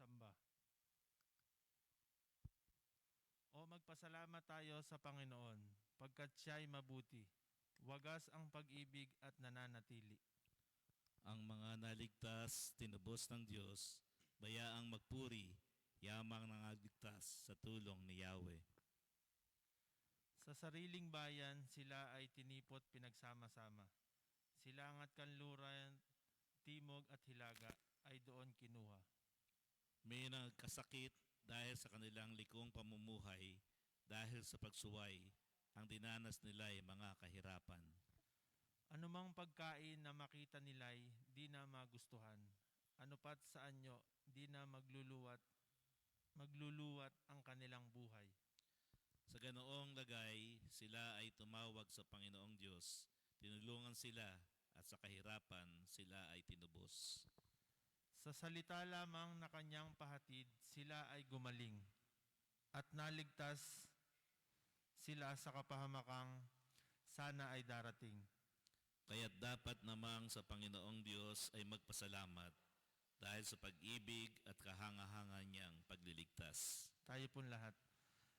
magsamba. O magpasalamat tayo sa Panginoon, pagkat siya'y mabuti. Wagas ang pag-ibig at nananatili. Ang mga naligtas, tinubos ng Diyos, bayaang magpuri, yamang nangaligtas sa tulong ni Yahweh. Sa sariling bayan, sila ay tinipot pinagsama-sama. Silang at kanluran, timog at hilaga ay doon kinuha. May nagkasakit dahil sa kanilang likong pamumuhay, dahil sa pagsuway, ang dinanas nila ay mga kahirapan. Anumang pagkain na makita nila'y di na magustuhan. Ano pat sa anyo, di na magluluwat ang kanilang buhay. Sa ganoong lagay, sila ay tumawag sa Panginoong Diyos, tinulungan sila, at sa kahirapan sila ay tinubos. Sa salita lamang na kanyang pahatid, sila ay gumaling at naligtas sila sa kapahamakang sana ay darating. Kaya't dapat namang sa Panginoong Diyos ay magpasalamat dahil sa pag-ibig at kahanga-hanga niyang pagliligtas. Tayo pong lahat.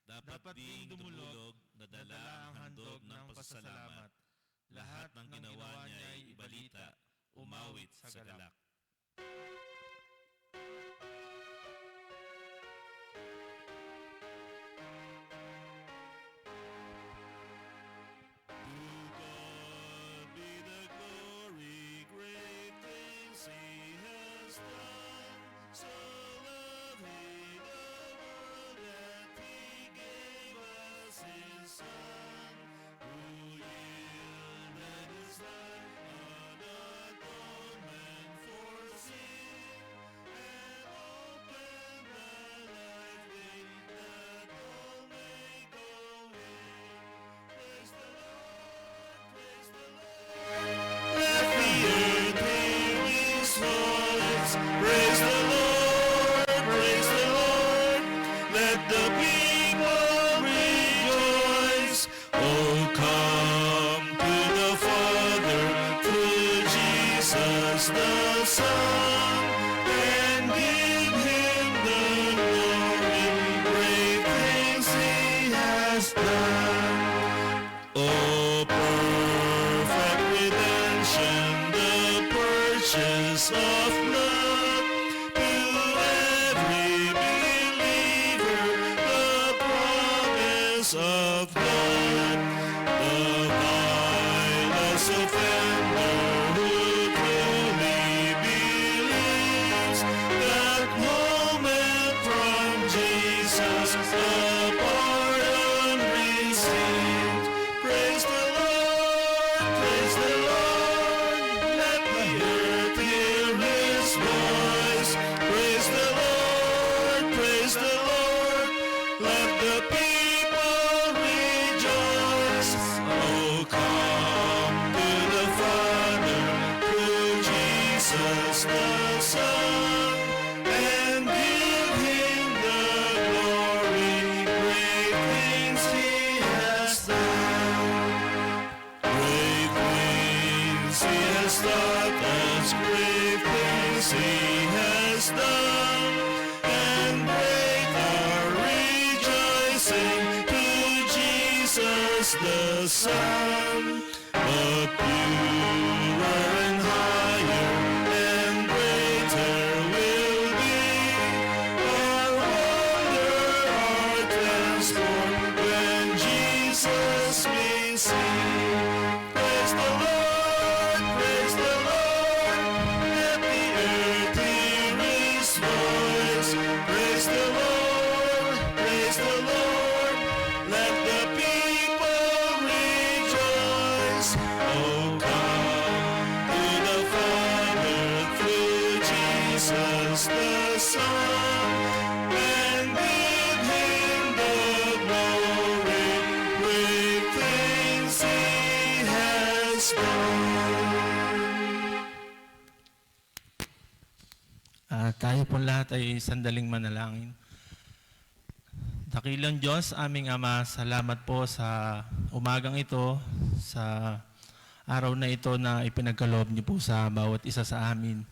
Dapat ding dumulog na dala ang handog ng pasasalamat. Lahat ng ginawa niya ay ibalita, umawit sa galak. Praise the Lord, praise the Lord. Let the people rejoice. Oh, come to the Father through Jesus the Son, and give him the glory. Great things he has done. Oh, perfect redemption, the purchase of love to every believer, the promise of God, the vilest offender who truly believes that moment from Jesus the pardon received. Praise the Lord, praise the Lord. Let the earth hear his voice. Praise the Lord, praise the Lord. Let the people rejoice. Oh, come to the Father through Jesus the Son, and give him the glory. Great things he has done. Great things he has taught us, great things he has done, and great our rejoicing to Jesus the Son. But purer and higher and greater will be our wonder, our transport when Jesus we see. Praise the Lord, praise the Lord. Let the earth hear his voice. Praise the Lord, praise the Lord. Let the people rejoice. Oh, come to the Father through Jesus the Son, and give him the glory. Great things he has done. Tayo pong lahat ay sandaling manalangin. Dakilang Diyos, aming Ama, salamat po sa umagang ito, sa araw na ito na ipinagkaloob niyo po sa bawat isa sa amin.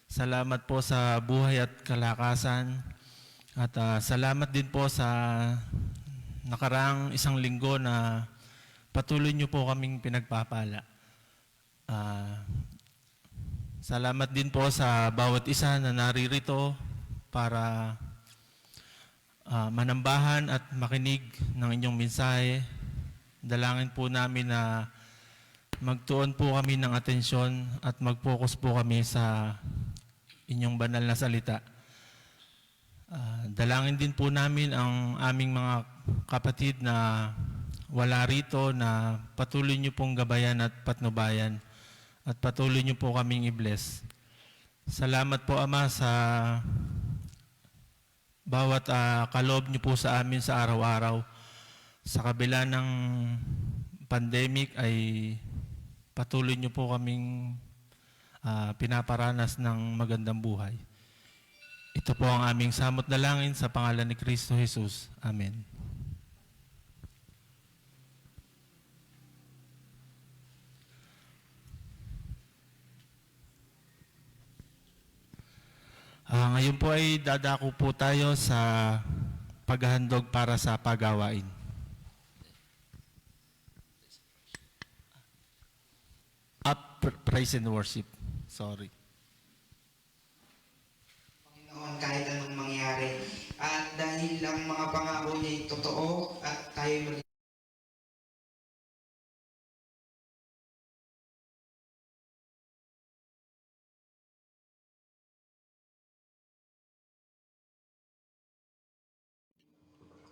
Salamat po sa buhay at kalakasan. At salamat din po sa nakaraang isang linggo na patuloy niyo po kaming pinagpapala. Salamat din po sa bawat isa na naririto para manambahan at makinig ng inyong mensahe. Dalangin po namin na magtuon po kami ng atensyon at mag-focus po kami sa inyong banal na salita. Dalangin din po namin ang aming mga kapatid na wala rito na patuloy niyo pong gabayan at patnubayan at patuloy niyo po kaming i-bless. Salamat po, Ama, sa bawat kaloob niyo po sa amin sa araw-araw. Sa kabila ng pandemic ay patuloy niyo po kaming pinaparanas ng magandang buhay. Ito po ang aming samot dalangin sa pangalan ni Kristo Jesus. Amen. Ngayon po ay dadako po tayo sa paghahandog para sa pagawain. Praise and worship. Sorry. Panginoon, kahit anong mangyari. At dahil ang mga pangako niya ay totoo at tayo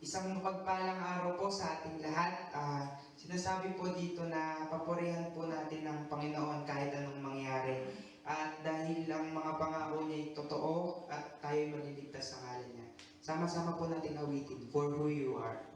isang mapagpalang araw po sa ating lahat. Sinasabi po dito na papurihan po natin ang Panginoon kahit anong mangyari. At dahil ang mga pangako niya ay totoo at tayo maliligtas sa ngalan niya. Sama-sama po natin awitin, For Who You Are.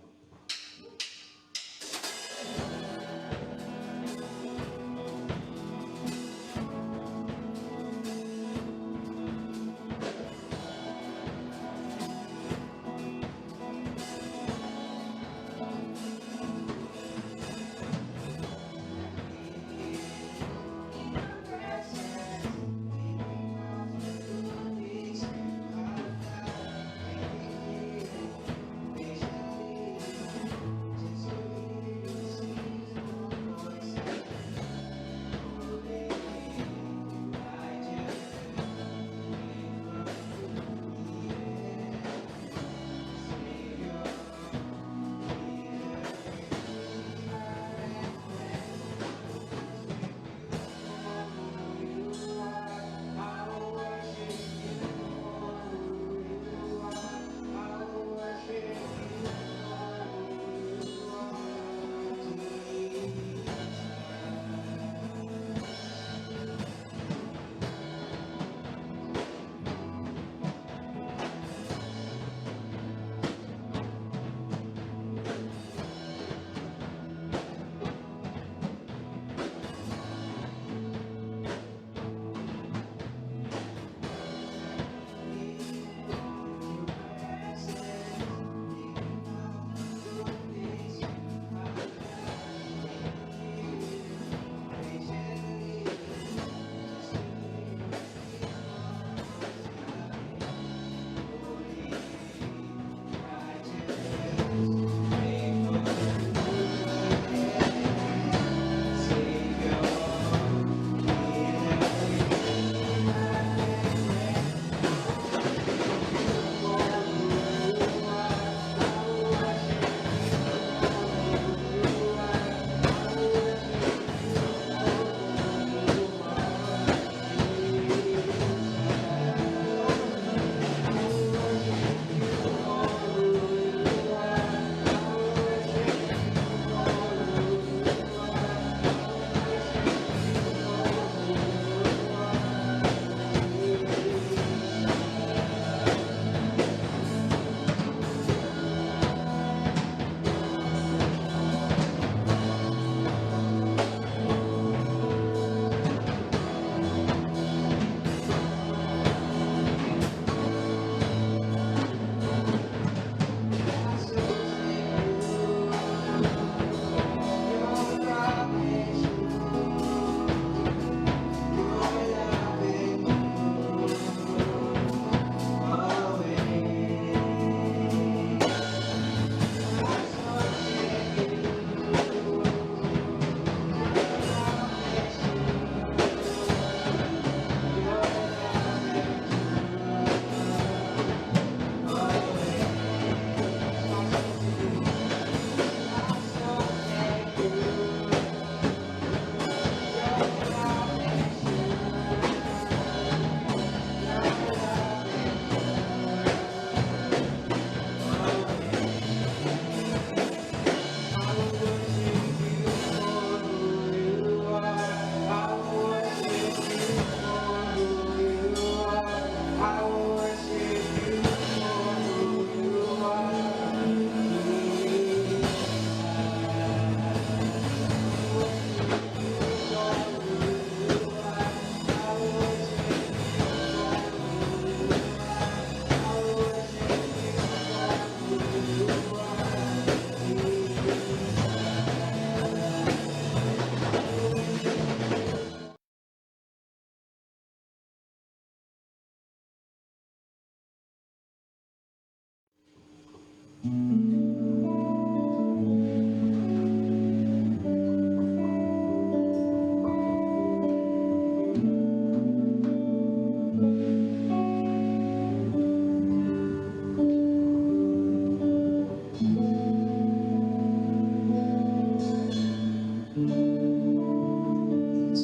To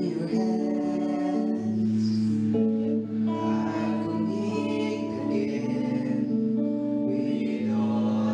your hands I commit again with all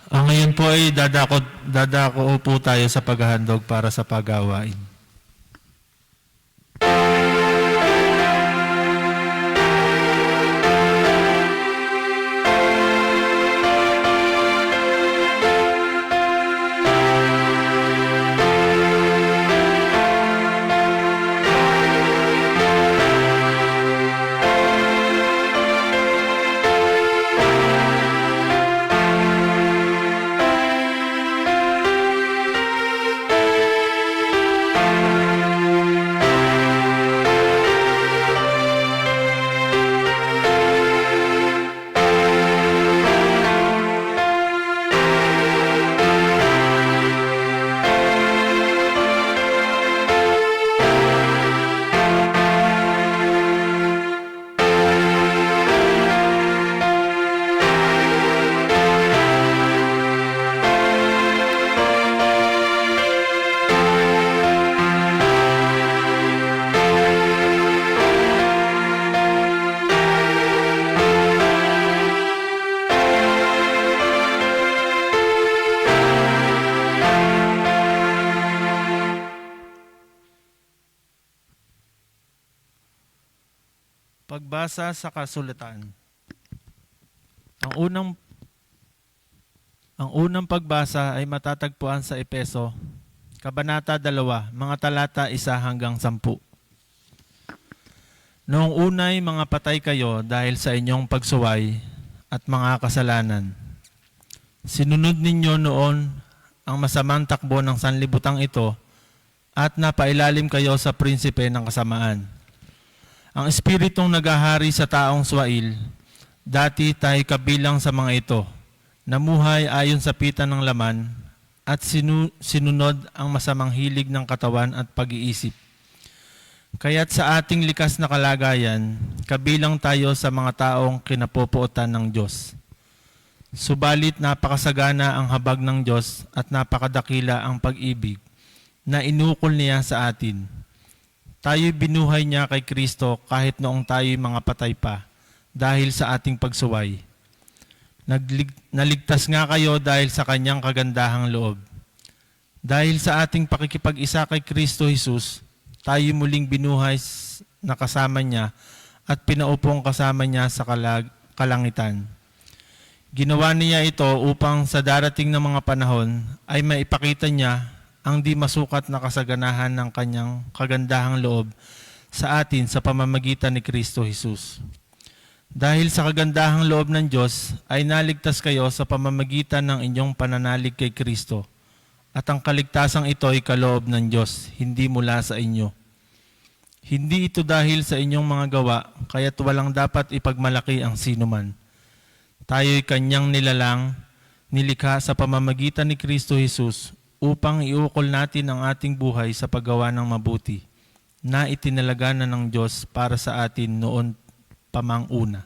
Ngayon po ay dadako po tayo sa paghahandog para sa pagawain. Pagbasa sa kasulatan. Ang unang pagbasa ay matatagpuan sa Epeso, Kabanata 2, mga talata 1 hanggang 10. Noong unay mga patay kayo dahil sa inyong pagsuway at mga kasalanan. Sinunod ninyo noon ang masamang takbo ng sanlibutang ito at napailalim kayo sa prinsipe ng kasamaan. Ang espiritong naghahari sa taong swail, dati tayo kabilang sa mga ito, namuhay ayon sa pita ng laman at sinunod ang masamang hilig ng katawan at pag-iisip. Kaya't sa ating likas na kalagayan, kabilang tayo sa mga taong kinapopuotan ng Diyos. Subalit napakasagana ang habag ng Diyos at napakadakila ang pag-ibig na inukol niya sa atin. Tayo'y binuhay niya kay Kristo kahit noong tayo'y mga patay pa dahil sa ating pagsuway. Naligtas nga kayo dahil sa kanyang kagandahang loob. Dahil sa ating pakikipag-isa kay Kristo Jesus, tayo muling binuhay na kasama niya at pinaupong kasama niya sa kalangitan. Ginawa niya ito upang sa darating na mga panahon ay maipakita niya ang di masukat na kasaganahan ng kanyang kagandahang loob sa atin sa pamamagitan ni Kristo Jesus. Dahil sa kagandahang loob ng Diyos ay naligtas kayo sa pamamagitan ng inyong pananalig kay Kristo. At ang kaligtasang ito ay kaloob ng Diyos, hindi mula sa inyo. Hindi ito dahil sa inyong mga gawa, kaya't walang dapat ipagmalaki ang sinuman. Tayo'y kanyang nilikha sa pamamagitan ni Kristo Jesus upang iukol natin ang ating buhay sa paggawa ng mabuti na itinalaga na ng Diyos para sa atin noon pamang una.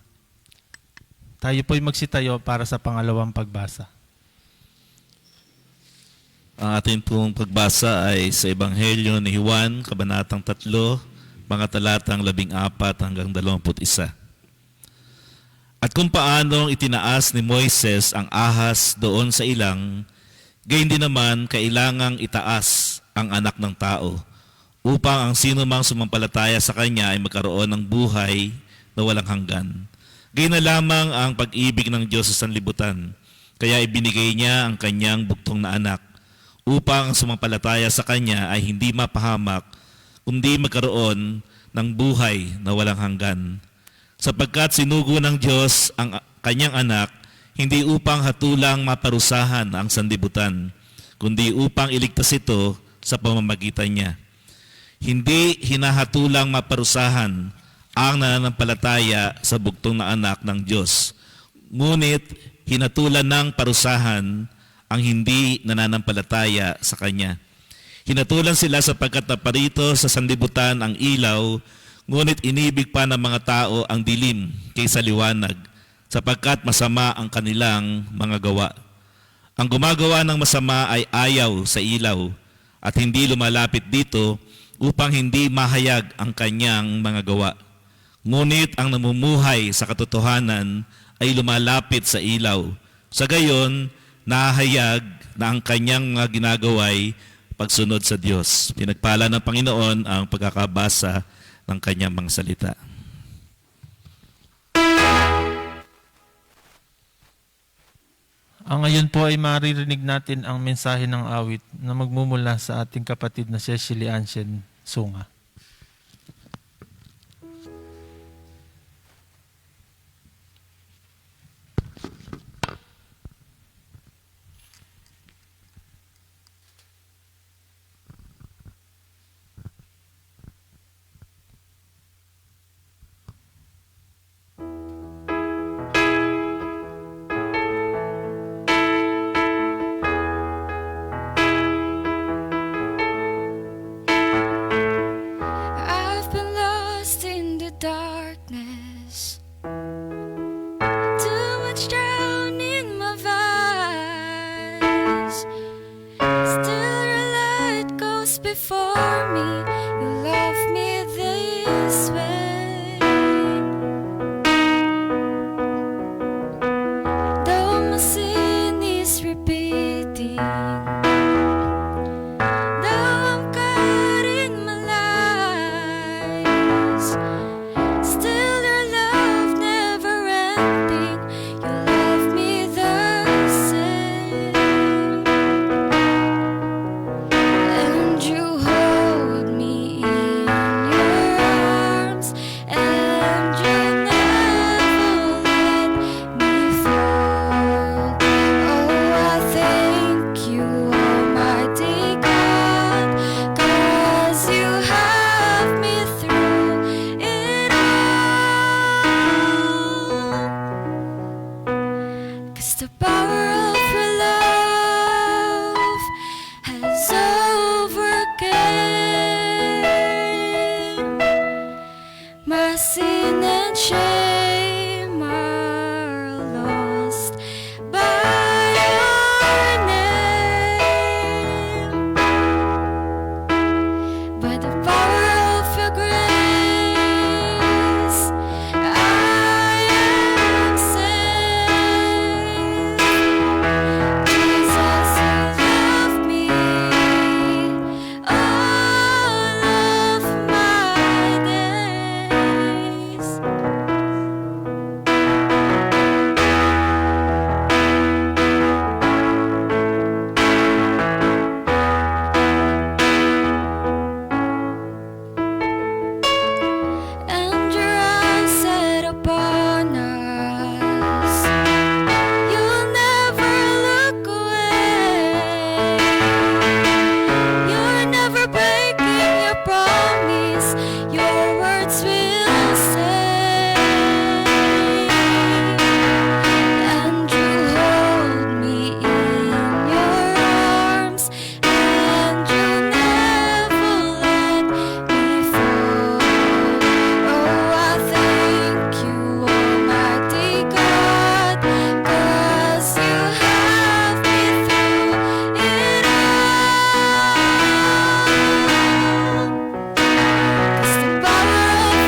Tayo po'y magsitayo para sa pangalawang pagbasa. Ang ating pong pagbasa ay sa Ebanghelyo ni Juan, Kabanatang 3, mga talatang 14 hanggang 21. At kung paanong itinaas ni Moises ang ahas doon sa ilang, gayon din naman kailangang itaas ang anak ng tao upang ang sino mang sumampalataya sa kanya ay magkaroon ng buhay na walang hanggan. Gayon na lamang ang pag-ibig ng Diyos sa sanlibutan, kaya ibinigay niya ang kanyang bugtong na anak upang ang sumampalataya sa kanya ay hindi mapahamak kundi magkaroon ng buhay na walang hanggan. Sapagkat sinugo ng Diyos ang kanyang anak hindi upang hatulang maparusahan ang sanlibutan, kundi upang iligtas ito sa pamamagitan niya. Hindi hinahatulang maparusahan ang nananampalataya sa bugtong na anak ng Diyos, ngunit hinatulan ng parusahan ang hindi nananampalataya sa Kanya. Hinatulan sila sapagkat naparito sa sanlibutan ang ilaw, ngunit inibig pa ng mga tao ang dilim kaysa liwanag, sapagkat masama ang kanilang mga gawa. Ang gumagawa ng masama ay ayaw sa ilaw at hindi lumalapit dito upang hindi mahayag ang kanyang mga gawa. Ngunit ang namumuhay sa katotohanan ay lumalapit sa ilaw. Sa gayon, nahayag na ang kanyang mga ginagaway pagsunod sa Diyos. Pinagpala ng Panginoon ang pagkakabasa ng kanyang mga salita. Ang ngayon po ay maririnig natin ang mensahe ng awit na magmumula sa ating kapatid na Cecily Anshen Sunga. I've been lost in the darkness, too much drown in my vice. Still your light goes before me, you love me this way. Though my sin is repeating, though I'm caught in my lies, still your love never ending, you love me the same. And you hold me in your arms, and you never let me fall. Oh, I thank you, Almighty God, 'cause you have me through it all. 'Cause the power of your love has overcame my sin and shame are lost by your name. By the power of your grace, I am saved. Jesus, you love me all of my days. And your eyes set upon us, you'll never look away. You're never breaking your promise, your words will say. And you hold me in your arms, and you never let me fall. Oh, I thank you, Almighty God, 'cause you have me through it all. 'Cause the power of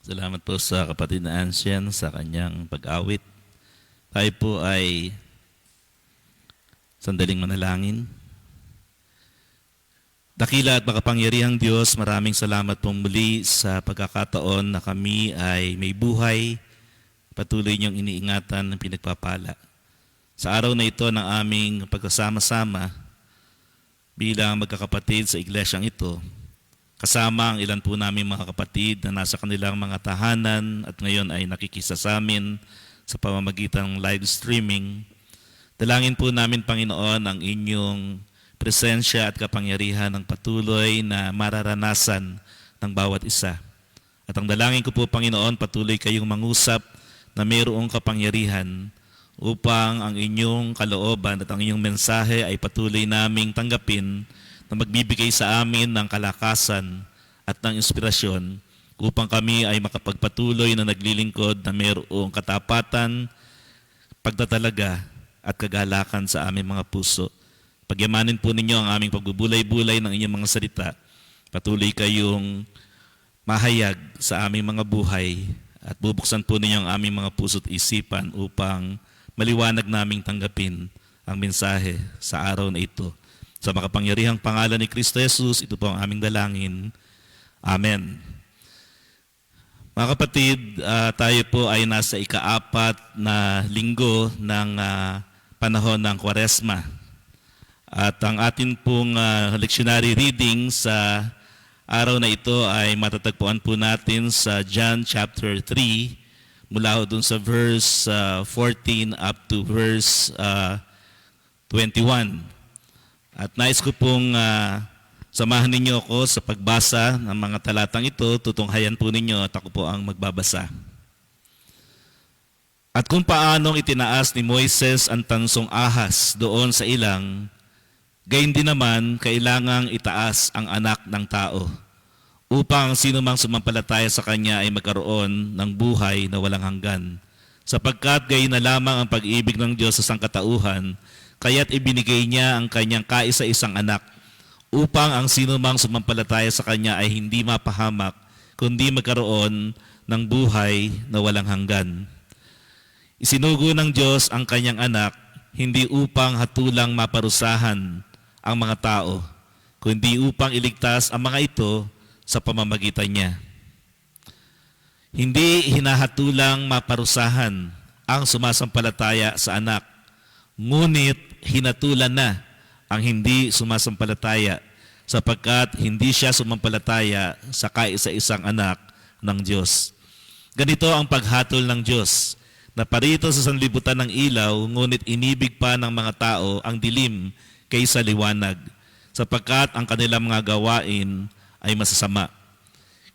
Salamat po sa kapatid na Ansyan sa kanyang pag-awit. Tayo po ay sandaling manalangin. Dakila at makapangyarihang Diyos, maraming salamat pong muli sa pagkakataon na kami ay may buhay, patuloy niyong iniingatan ng pinagpapala. Sa araw na ito ng aming pagkasama-sama bilang magkakapatid sa iglesyang ito, kasama ang ilan po namin mga kapatid na nasa kanilang mga tahanan at ngayon ay nakikisa sa amin sa pamamagitan ng live streaming. Dalangin po namin, Panginoon, ang inyong presensya at kapangyarihan ng patuloy na mararanasan ng bawat isa. At ang dalangin ko po, Panginoon, patuloy kayong mangusap na mayroong kapangyarihan upang ang inyong kalooban at ang inyong mensahe ay patuloy naming tanggapin na magbibigay sa amin ng kalakasan at ng inspirasyon upang kami ay makapagpatuloy na naglilingkod na mayroong katapatan, pagtatalaga at kagalakan sa aming mga puso. Pagyamanin po ninyo ang aming pagbubulay-bulay ng inyong mga salita. Patuloy kayong mahayag sa aming mga buhay at bubuksan po ninyo ang aming mga puso't isipan upang maliwanag naming tanggapin ang mensahe sa araw na ito. Sa makapangyarihang pangalan ni Kristo Jesus, ito po ang aming dalangin. Amen. Mga kapatid, tayo po ay nasa ika-4 na linggo ng panahon ng Kwaresma. At ang atin pong lectionary reading sa araw na ito ay matatagpuan po natin sa John chapter 3 mula dun sa verse 14 up to verse 21. At nais ko pong samahan ninyo ako sa pagbasa ng mga talatang ito. Tutunghayan po ninyo at ako po ang magbabasa. At kung paanong itinaas ni Moises ang tansong ahas doon sa ilang, gayon din naman, kailangang itaas ang anak ng tao upang sino mang sumampalataya sa kanya ay magkaroon ng buhay na walang hanggan. Sapagkat gayon na lamang ang pag-ibig ng Diyos sa sangkatauhan, kaya't ibinigay niya ang kanyang kaisa-isang anak upang ang sino mang sumampalataya sa kanya ay hindi mapahamak, kundi magkaroon ng buhay na walang hanggan. Isinugo ng Diyos ang kanyang anak hindi upang hatulang maparusahan ang mga tao, kundi upang iligtas ang mga ito sa pamamagitan niya. Hindi hinahatulang maparusahan ang sumasampalataya sa anak, ngunit hinatulan na ang hindi sumasampalataya sapagkat hindi siya sumampalataya sa kaisa-isang anak ng Diyos. Ganito ang paghatol ng Diyos, na parito sa sanlibutan ng ilaw, ngunit inibig pa ng mga tao ang dilim kaysa liwanag, sapagkat ang kanilang mga gawain ay masasama.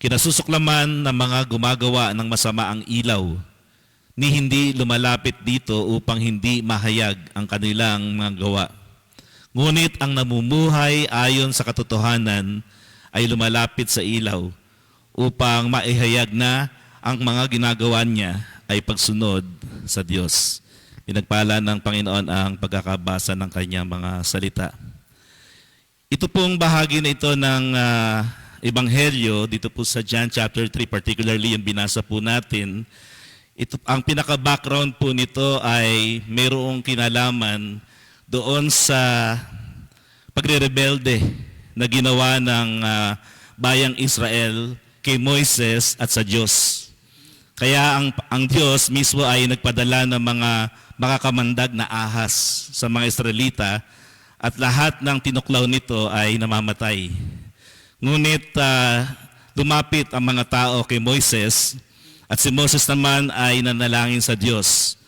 Kinasusuklaman ng mga gumagawa ng masama ang ilaw, ni hindi lumalapit dito upang hindi mahayag ang kanilang mga gawa. Ngunit ang namumuhay ayon sa katotohanan ay lumalapit sa ilaw upang maihayag na ang mga ginagawa niya ay pagsunod sa Diyos. Pinagpala ng Panginoon ang pagkakabasa ng kanyang mga salita. Ito pong bahagi na ito ng Ebanghelyo, dito po sa John chapter 3, particularly yung binasa po natin. Ito, ang pinaka-background po nito ay mayroong kinalaman doon sa pagre-rebelde na ginawa ng bayang Israel kay Moises at sa Diyos. Kaya ang Diyos mismo ay nagpadala ng mga makakamandag na ahas sa mga Israelita at lahat ng tinuklaw nito ay namamatay. Ngunit lumapit ang mga tao kay Moises at si Moses naman ay nanalangin sa Diyos.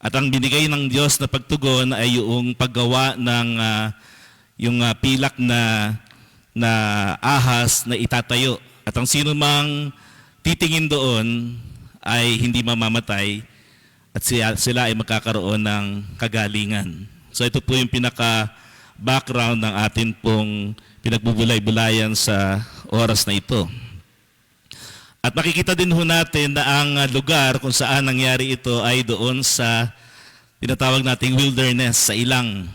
At ang binigay ng Diyos na pagtugon ay yung paggawa ng pilak na ahas na itatayo. At ang sino mang titingin doon ay hindi mamamatay at sila ay magkakaroon ng kagalingan. So ito po yung pinaka-background ng atin pong pinagbubulay-bulayan sa oras na ito. At makikita din ho natin na ang lugar kung saan nangyari ito ay doon sa tinatawag nating wilderness, sa ilang.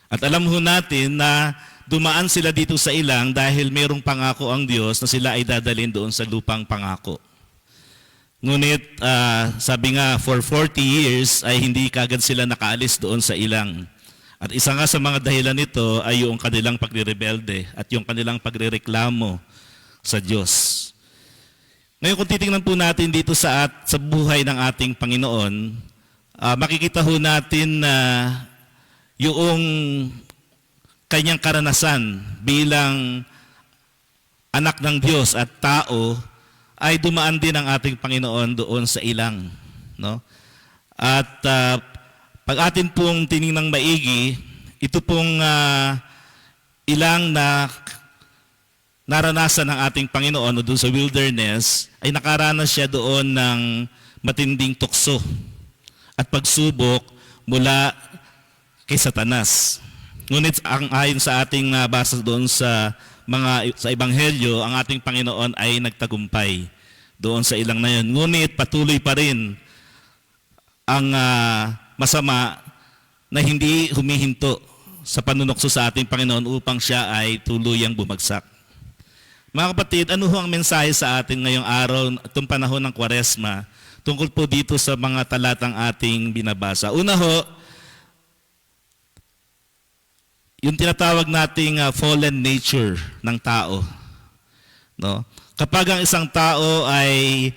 At alam ho natin na dumaan sila dito sa ilang dahil mayroong pangako ang Diyos na sila ay dadalhin doon sa lupang pangako. Ngunit sabi nga, for 40 years ay hindi kagad sila nakaalis doon sa ilang. At isa nga sa mga dahilan nito ay yung kanilang pagre-rebelde at yung kanilang pagrereklamo sa Diyos. Ngayon kung titingnan po natin dito sa buhay ng ating Panginoon, makikita ho natin na yung kanyang karanasan bilang anak ng Diyos at tao ay dumaan din ang ating Panginoon doon sa ilang. No? At pag atin pong tiningnang maigi, ito pong ilang na naranasan ng ating Panginoon doon sa wilderness, ay nakaranas siya doon ng matinding tukso at pagsubok mula kay Satanas. Ngunit ayon sa ating basa doon sa Ebanghelyo, ang ating Panginoon ay nagtagumpay doon sa ilang na yun. Ngunit patuloy pa rin ang masama na hindi humihinto sa panunokso sa ating Panginoon upang siya ay tuluyang bumagsak. Mga kapatid, ano ho ang mensahe sa atin ngayong araw, itong panahon ng Kwaresma, tungkol po dito sa mga talatang ating binabasa? Una ho, yung tinatawag nating fallen nature ng tao. No? Kapag ang isang tao ay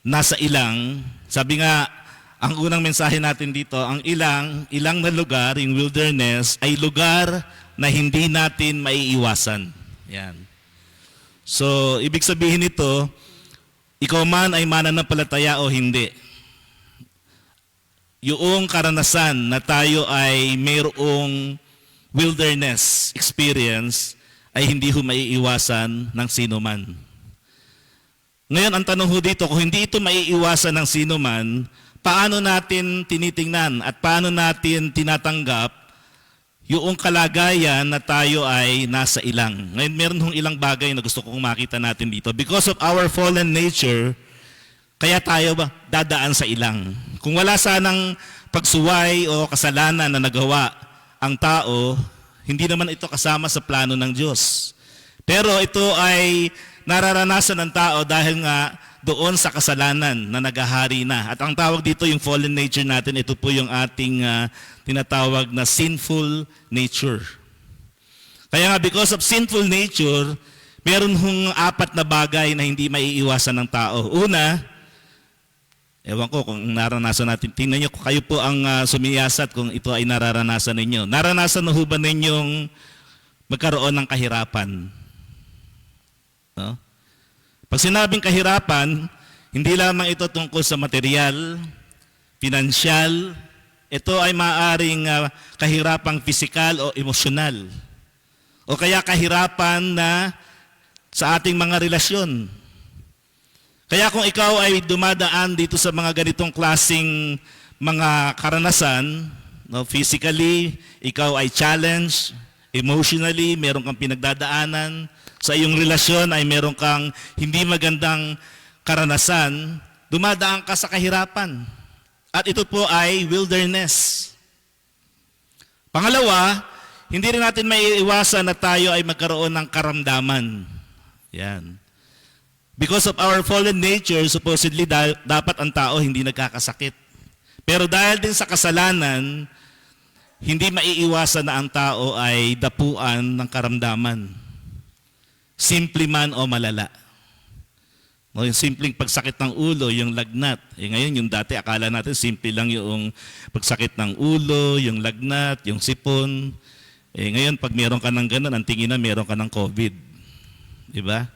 nasa ilang, sabi nga, ang unang mensahe natin dito, ang ilang na lugar, yung wilderness, ay lugar na hindi natin maiiwasan. Yan. So, ibig sabihin nito, ikaw man ay mananampalataya o hindi, yung karanasan na tayo ay mayroong wilderness experience ay hindi ho maiiwasan ng sino man. Ngayon, ang tanong ho dito, kung hindi ito maiiwasan ng sino man, paano natin tinitingnan at paano natin tinatanggap yung kalagayan na tayo ay nasa ilang? Ngayon, meron hong ilang bagay na gusto kong makita natin dito. Because of our fallen nature, kaya tayo ba dadaan sa ilang? Kung wala sanang pagsuway o kasalanan na nagawa ang tao, hindi naman ito kasama sa plano ng Diyos. Pero ito ay nararanasan ng tao dahil nga doon sa kasalanan na naghahari na. At ang tawag dito, yung fallen nature natin, ito po yung ating tinatawag na sinful nature. Kaya nga, because of sinful nature, meron hong 4 na bagay na hindi maiiwasan ng tao. Una, ewan ko kung naranasan natin, tingnan nyo, kayo po ang sumiyasat kung ito ay nararanasan ninyo. Naranasan na ho ba ninyong magkaroon ng kahirapan? No? Pag sinabing kahirapan, hindi lamang ito tungkol sa material, pinansyal, ito ay maaaring kahirapang pisikal o emosyonal. O kaya kahirapan na sa ating mga relasyon. Kaya kung ikaw ay dumadaan dito sa mga ganitong klaseng mga karanasan, no, physically, ikaw ay challenged, emotionally, meron kang pinagdadaanan, sa iyong relasyon ay meron kang hindi magandang karanasan, dumadaan ka sa kahirapan. At ito po ay wilderness. Pangalawa, hindi rin natin maiiwasan na tayo ay magkaroon ng karamdaman. Yan. Because of our fallen nature, supposedly dapat ang tao hindi nagkakasakit. Pero dahil din sa kasalanan, hindi maiiwasan na ang tao ay dapuan ng karamdaman. Simple man o malala. No, yung simpleng pagsakit ng ulo, yung lagnat. Ngayon, yung dati, akala natin simple lang yung pagsakit ng ulo, yung lagnat, yung sipon. Ngayon, pag meron ka ng ganun, ang tingin na meron ka ng COVID. Diba?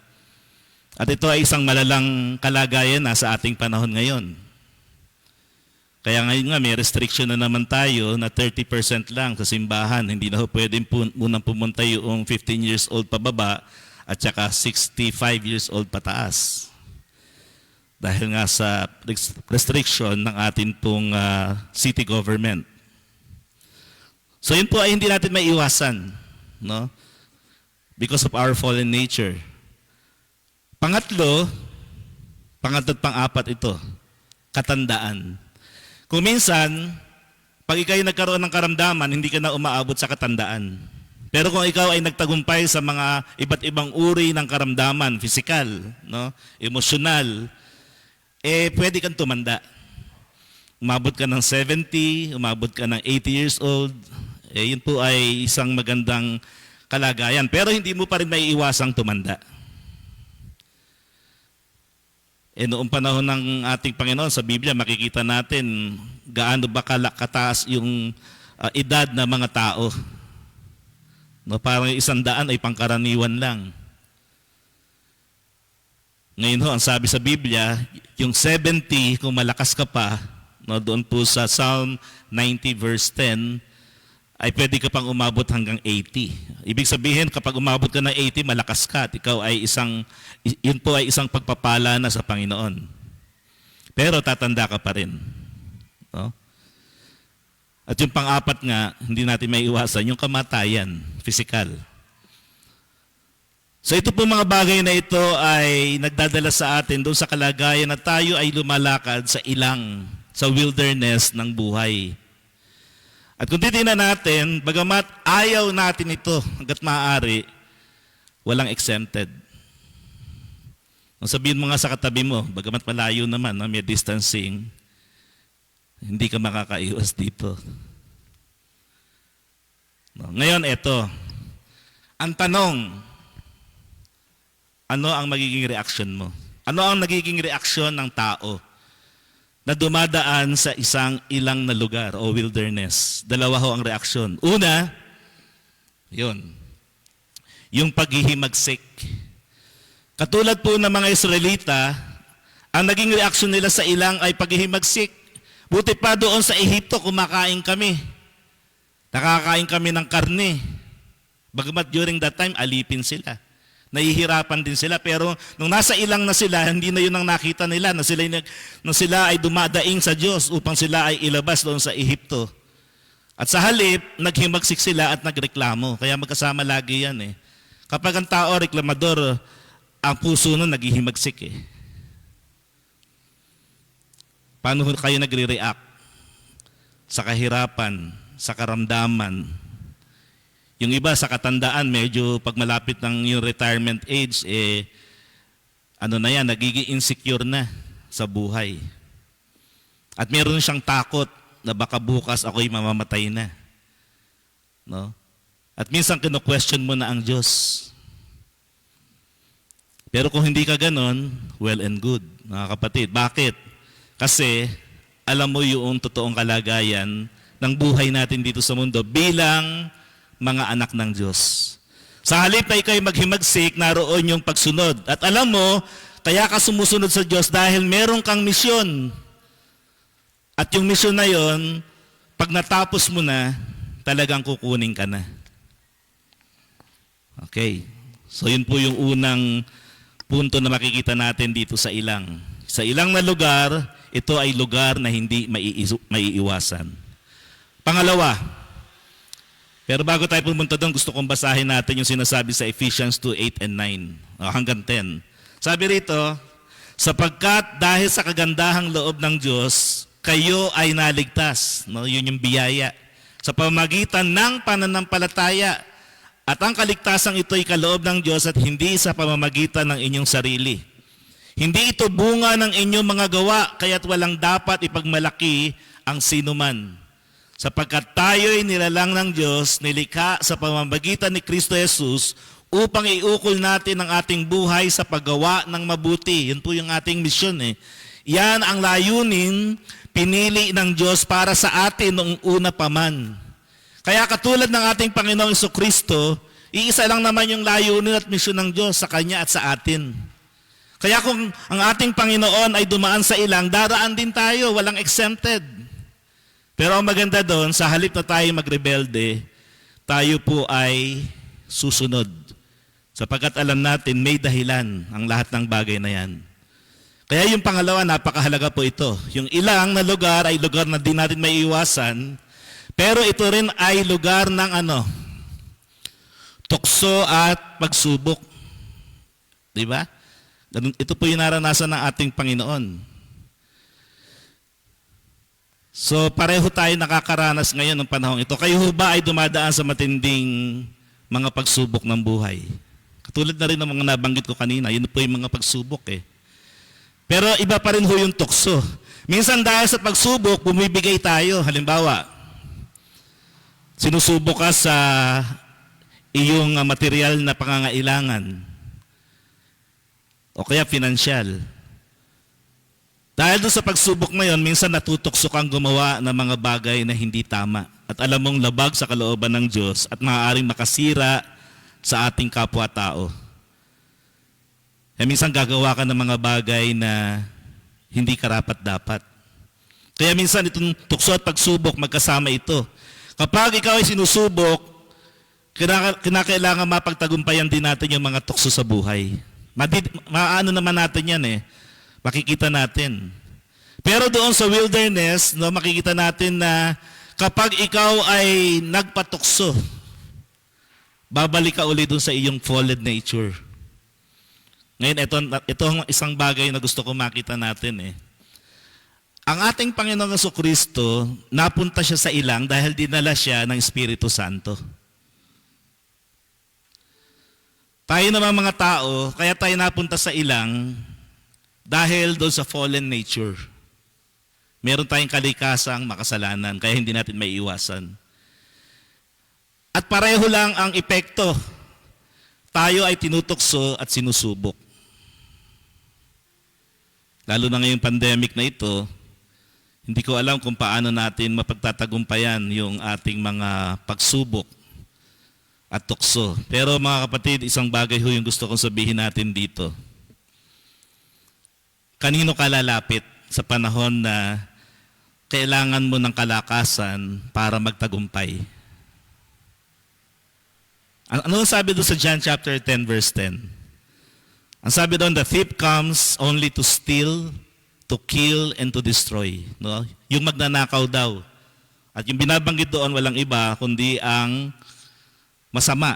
At ito ay isang malalang kalagayan na sa ating panahon ngayon. Kaya ngayon nga, may restriction na naman tayo na 30% lang sa simbahan. Hindi na ho pwedeng munang pumunta yung 15 years old pababa at saka 65 years old pataas. Dahil nga sa restriction ng atin pong city government. So yun po ay hindi natin maiiwasan, no? Because of our fallen nature. Pangatlo at pang-4 ito, katandaan. Kung minsan, pag ikaw nagkaroon ng karamdaman, hindi ka na umaabot sa katandaan. Pero kung ikaw ay nagtagumpay sa mga iba't ibang uri ng karamdaman, physical, no, emosyonal, pwede kang tumanda. Umabot ka ng 70, umabot ka ng 80 years old, yun po ay isang magandang kalagayan. Pero hindi mo pa rin maiiwasang tumanda. Noong panahon ng ating Panginoon sa Biblia, makikita natin gaano ba kataas yung edad ng mga tao. No, parang 100 ay pangkaraniwan lang. Ngayon ho, ang sabi sa Biblia, yung 70, kung malakas ka pa, no, doon po sa Psalm 90 verse 10, ay pwede ka pang umabot hanggang 80. Ibig sabihin, kapag umabot ka ng 80, malakas ka at ikaw ay yun po ay isang pagpapala na sa Panginoon. Pero tatanda ka pa rin. No? At yung pang-apat nga, hindi natin may iwasan, yung kamatayan, physical. So ito po mga bagay na ito ay nagdadala sa atin doon sa kalagayan na tayo ay lumalakad sa ilang, sa wilderness ng buhay. At kung titingnan natin, bagamat ayaw natin ito hanggat maaari, walang exempted. Kung sabihin mo nga sa katabi mo, bagamat malayo naman, may distancing, hindi ka makakaiwas dito. No. Ngayon, ito. Ang tanong, ano ang magiging reaction mo? Ano ang nagiging reaksyon ng tao na dumadaan sa isang ilang na lugar o wilderness? Dalawa ho ang reaksyon. Una, yung paghihimagsik. Katulad po ng mga Israelita, ang naging reaksyon nila sa ilang ay paghihimagsik. Buti pa doon sa Ehipto, kumakain kami. Nakakain kami ng karne. Bagamat during that time, alipin sila. Nahihirapan din sila, pero nung nasa ilang na sila, hindi na yun ang nakita nila, na sila ay dumadaing sa Diyos upang sila ay ilabas doon sa Ehipto. At sa halip, naghimagsik sila at nagreklamo. Kaya magkasama lagi yan eh. Kapag ang tao reklamador, ang puso nun naghihimagsik eh. Paano kayo nagre-react? Sa kahirapan, sa karamdaman. Yung iba sa katandaan, medyo pag malapit ng yung retirement age, nagiging insecure na sa buhay. At meron siyang takot na baka bukas ako'y mamamatay na. No? At minsan kino-question mo na ang Diyos. Pero kung hindi ka ganon, well and good, mga kapatid. Bakit? Kasi alam mo yung totoong kalagayan ng buhay natin dito sa mundo bilang mga anak ng Diyos. Sa halip na ikaw'y maghimagsik, naroon yung pagsunod. At alam mo, kaya ka sumusunod sa Diyos dahil meron kang misyon. At yung misyon na yon, pag natapos mo na, talagang kukunin ka na. Okay. So yun po yung unang punto na makikita natin dito sa ilang. Sa ilang na lugar, ito ay lugar na hindi maiiwasan. Pangalawa, pero bago tayo pumunta doon, gusto kong basahin natin yung sinasabi sa Ephesians 2:8 and 9 hanggang 10. Sabi rito, sapagkat dahil sa kagandahang loob ng Diyos, kayo ay naligtas. No, yun yung biyaya. Sa pamamagitan ng pananampalataya. At ang kaligtasang ito ay kaloob ng Diyos at hindi sa pamamagitan ng inyong sarili. Hindi ito bunga ng inyong mga gawa, kaya't walang dapat ipagmalaki ang sinuman. Sapagkat tayo'y nilalang ng Diyos, nilikha sa pamamagitan ni Kristo Jesus upang iukol natin ang ating buhay sa paggawa ng mabuti. Yun po yung ating misyon eh. Yan ang layunin, pinili ng Diyos para sa atin noong una pa man. Kaya katulad ng ating Panginoong Jesucristo, iisa lang naman yung layunin at misyon ng Diyos sa Kanya at sa atin. Kaya kung ang ating Panginoon ay dumaan sa ilang, daraan din tayo, walang exempted. Pero ang maganda doon, sa halip na tayo magrebelde, tayo po ay susunod. Sapagkat alam natin, may dahilan ang lahat ng bagay na yan. Kaya yung pangalawa, napakahalaga po ito. Yung ilang na lugar ay lugar na di natin maiiwasan, pero ito rin ay lugar ng tukso at pagsubok. Di ba? Ito po yung naranasan ng ating Panginoon. So pareho tayo nakakaranas ngayon ng panahon ito. Kayo ba ay dumadaan sa matinding mga pagsubok ng buhay? Katulad na rin ng mga nabanggit ko kanina, yun po yung mga pagsubok eh. Pero iba pa rin ho yung tukso. Minsan dahil sa pagsubok, bumibigay tayo. Halimbawa, sinusubok ka sa iyong material na pangangailangan o kaya financial. Dahil doon sa pagsubok na yon, minsan natutokso kang gumawa ng mga bagay na hindi tama. At alam mong labag sa kalooban ng Diyos at maaaring makasira sa ating kapwa-tao. Minsan gagawa ka ng mga bagay na hindi karapat-dapat. Kaya minsan itong tukso at pagsubok, magkasama ito. Kapag ikaw ay sinusubok, kinakailangan mapagtagumpayan din natin yung mga tukso sa buhay. Maano naman natin yan makikita natin. Pero doon sa wilderness, makikita natin na kapag ikaw ay nagpatukso, babalik ka ulit doon sa iyong fallen nature. Ngayon, ito ang isang bagay na gusto ko makita natin Ang ating Panginoong Jesucristo, napunta siya sa ilang dahil dinala siya ng Espiritu Santo. Tayo naman mga tao, kaya tayo napunta sa ilang dahil doon sa fallen nature. Meron tayong kalikasang makasalanan, kaya hindi natin maiiwasan. At pareho lang ang epekto. Tayo ay tinutokso at sinusubok. Lalo na ngayong pandemic na ito, hindi ko alam kung paano natin mapagtatagumpayan yung ating mga pagsubok at tukso. Pero mga kapatid, isang bagay yung gusto kong sabihin natin dito. Kanino ka lalapit sa panahon na kailangan mo ng kalakasan para magtagumpay? Ano sabi doon sa John chapter 10 verse 10? Ang sabi doon, the thief comes only to steal, to kill, and to destroy. No? Yung magnanakaw daw. At yung binabanggit doon, walang iba, kundi ang masama.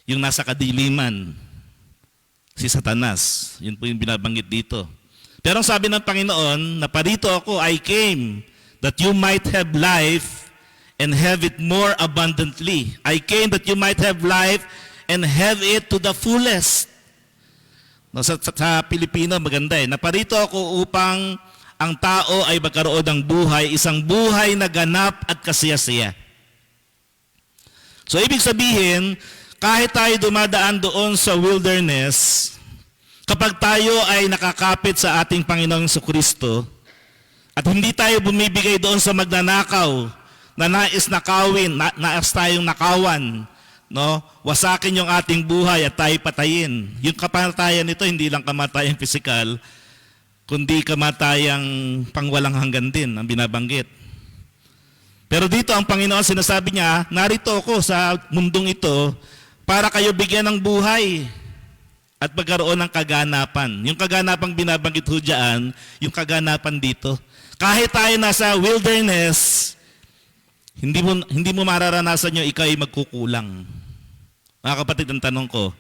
Yung nasa kadiliman. Si Satanas. Yun po yung binabanggit dito. Pero ang sabi ng Panginoon, na parito ako, I came that you might have life and have it more abundantly. I came that you might have life and have it to the fullest. No, sa Pilipino, maganda Naparito ako upang ang tao ay magkaroon ng buhay, isang buhay na ganap at kasiyasiya. So, ibig sabihin, kahit tayo dumadaan doon sa wilderness, kapag tayo ay nakakapit sa ating Panginoong Jesucristo, at hindi tayo bumibigay doon sa magnanakaw, na nais nakawin, nais tayong nakawan, wasakin yung ating buhay at tayo patayin. Yung kamatayan nito, hindi lang kamatayang pisikal, kundi kamatayang pangwalang hanggan din ang binabanggit. Pero dito ang Panginoon sinasabi niya, narito ako sa mundong ito para kayo bigyan ng buhay at magkaroon ng kaganapan. Yung kaganapang binabanggit ho dyan, yung kaganapan dito. Kahit tayo nasa wilderness, hindi mo mararanasan yung ikaw ay magkukulang. Mga kapatid, ang tanong ko,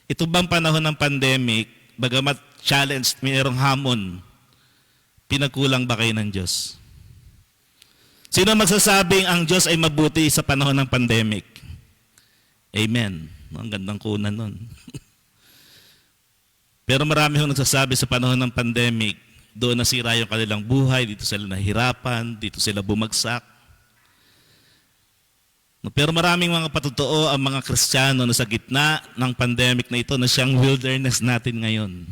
ito bang panahon ng pandemic, bagamat challenged, mayroong hamon, pinagkulang ba kayo ng Diyos? Sino magsasabing ang Diyos ay mabuti sa panahon ng pandemic? Amen. Ang gandang kunan nun. Pero marami hong nagsasabi sa panahon ng pandemic, doon nasira yung kanilang buhay, dito sila nahirapan, dito sila bumagsak. Pero maraming mga patotoo ang mga Kristiyano na sa gitna ng pandemic na ito na siyang wilderness natin ngayon.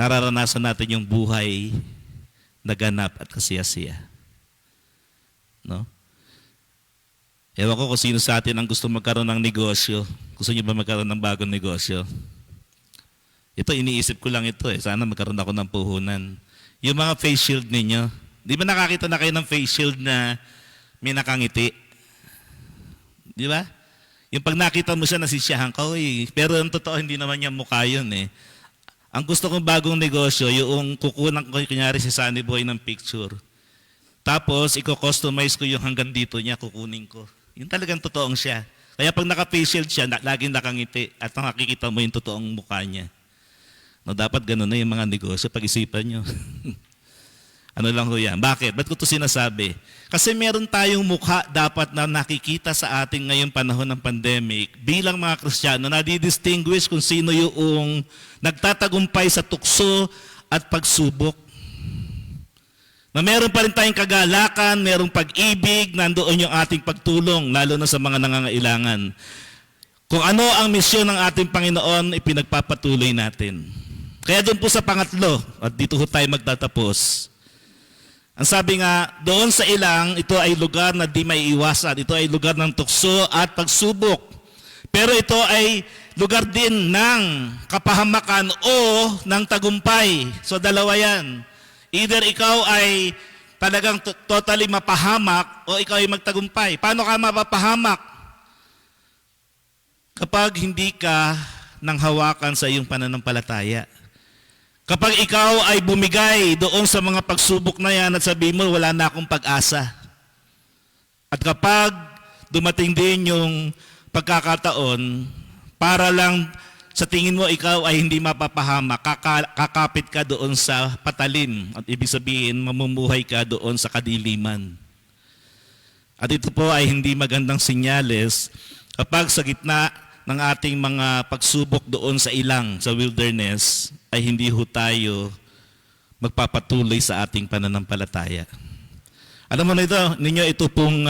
Nararanasan natin yung buhay na ganap at kasiyasiya. No? Ewan ko kung sino sa atin ang gusto magkaroon ng negosyo. Gusto niyo ba magkaroon ng bagong negosyo? Ito, iniisip ko lang ito Sana magkaroon ako ng puhunan. Yung mga face shield ninyo, di ba nakakita na kayo ng face shield na may nakangiti? Di ba? Yung pag nakita mo siya, nasisiyahan ka, pero ang totoo, hindi naman niya mukha yun Ang gusto kong bagong negosyo, yung kukunan ko, kunyari si Sunny Boy ng picture. Tapos, i-customize ko yung hanggang dito niya, kukunin ko. Yung talagang totoong siya. Kaya pag naka-face shield siya, laging nakangiti at nakikita mo yung totoong mukha niya. No, dapat ganun na yung mga negosyo, pag-isipan nyo. Ano lang ho yan. Bakit? Ba't ko ito sinasabi? Kasi meron tayong mukha dapat na nakikita sa ating ngayong panahon ng pandemic bilang mga Kristiyano na di-distinguish kung sino yung nagtatagumpay sa tukso at pagsubok. Na meron pa rin tayong kagalakan, merong pag-ibig, nandoon yung ating pagtulong, lalo na sa mga nangangailangan. Kung ano ang misyon ng ating Panginoon, ipinagpapatuloy natin. Kaya doon po sa pangatlo, at dito ho tayo magtatapos, ang sabi nga, doon sa ilang, ito ay lugar na di may iwasan. Ito ay lugar ng tukso at pagsubok. Pero ito ay lugar din ng kapahamakan o ng tagumpay. So dalawa yan. Either ikaw ay talagang totally mapahamak o ikaw ay magtagumpay. Paano ka mapapahamak? Kapag hindi ka nang hawakan sa iyong pananampalataya. Kapag ikaw ay bumigay doon sa mga pagsubok na yan at sabihin mo, wala na akong pag-asa. At kapag dumating din yung pagkakataon, para lang sa tingin mo ikaw ay hindi mapapahama, kakapit ka doon sa patalim. At ibig sabihin, mamumuhay ka doon sa kadiliman. At ito po ay hindi magandang sinyales kapag sa gitna ng ating mga pagsubok doon sa ilang, sa wilderness, ay hindi ho tayo magpapatuloy sa ating pananampalataya. Alam mo na ito pong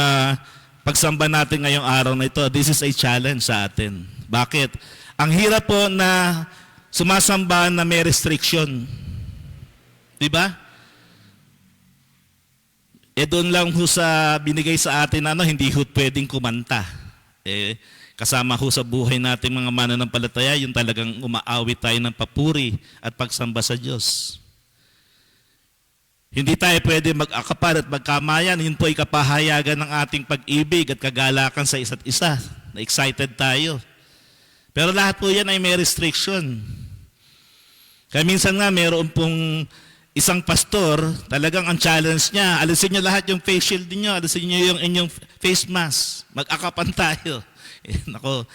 pagsamba natin ngayong araw na ito, this is a challenge sa atin. Bakit? Ang hirap po na sumasamba na may restriction. Diba? Doon lang ho sa binigay sa atin, hindi ho pwedeng kumanta. Kasama ho sa buhay natin mga mananampalataya, yung talagang umaawit tayo ng papuri at pagsamba sa Diyos. Hindi tayo pwede mag-akapal at magkamayan. Yun po ay kapahayagan ng ating pag-ibig at kagalakan sa isa't isa. Na-excited tayo. Pero lahat po yan ay may restriction. Kaya minsan nga mayroon pong isang pastor, talagang ang challenge niya, alisin niyo lahat yung face shield niyo, alisin niyo yung inyong face mask. Mag-akapan tayo. Nako.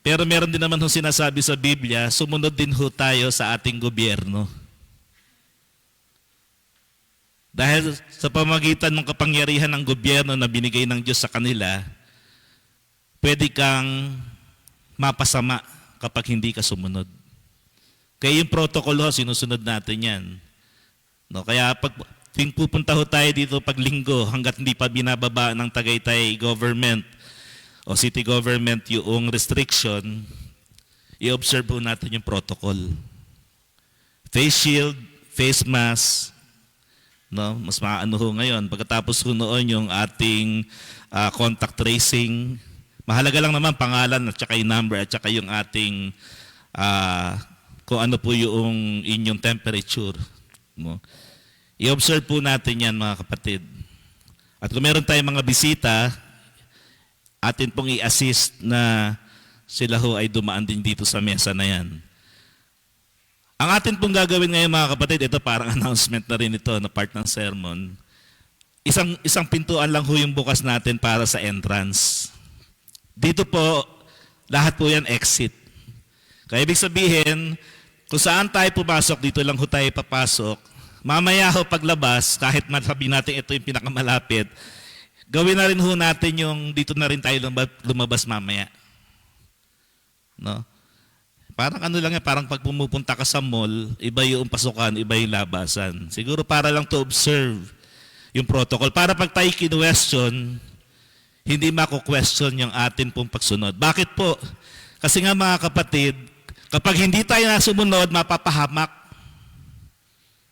Pero meron din naman ho sinasabi sa Biblia, sumunod din ho tayo sa ating gobyerno. Dahil sa pamagitan ng kapangyarihan ng gobyerno na binigay ng Diyos sa kanila, pwede kang mapasama kapag hindi ka sumunod. Kaya yung protocol ho, sinusunod natin yan. No, kaya pag pupunta ho tayo dito pag linggo, hanggat hindi pa binababa ng Tagaytay government, o city government yung restriction, i-observe po natin yung protocol. Face shield, face mask, no? Mas maano ho ngayon. Pagkatapos ho noon yung ating contact tracing, mahalaga lang naman pangalan at saka yung number at saka yung ating kung ano po yung inyong temperature. No? I-observe po natin yan mga kapatid. At kung meron tayong mga bisita, atin pong i-assist na sila ho ay dumaan din dito sa mesa na yan. Ang atin pong gagawin ngayon mga kapatid, ito parang announcement na rin ito na part ng sermon. Isang pintuan lang ho yung bukas natin para sa entrance. Dito po, lahat po yan exit. Kaya ibig sabihin, kung saan tayo pumasok, dito lang ho tayo papasok. Mamaya ho paglabas, kahit masabi natin ito yung pinakamalapit, gawin na rin ho natin yung dito na rin tayo lumabas mamaya. No? Parang ano lang yan, parang pag pumupunta ka sa mall, iba yung pasukan, iba yung labasan. Siguro para lang to observe yung protocol. Para pag tayo kinu-question, hindi mako-question yung atin pong pagsunod. Bakit po? Kasi nga mga kapatid, kapag hindi tayo nasumunod, mapapahamak.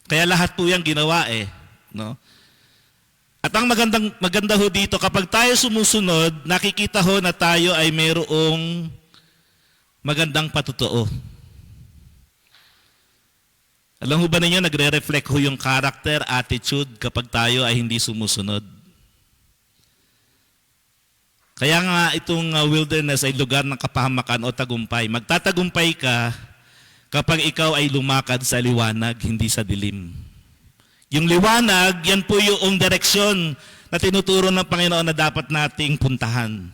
Kaya lahat po yan ginawa no? At ang maganda ho dito, kapag tayo sumusunod, nakikita ho na tayo ay mayroong magandang patotoo. Alam ho ba ninyo, nagre-reflect ho yung character, attitude kapag tayo ay hindi sumusunod. Kaya nga itong wilderness ay lugar ng kapahamakan o tagumpay. Magtatagumpay ka kapag ikaw ay lumakad sa liwanag, hindi sa dilim. Yung liwanag, yan po yung direksyon na tinuturo ng Panginoon na dapat nating puntahan.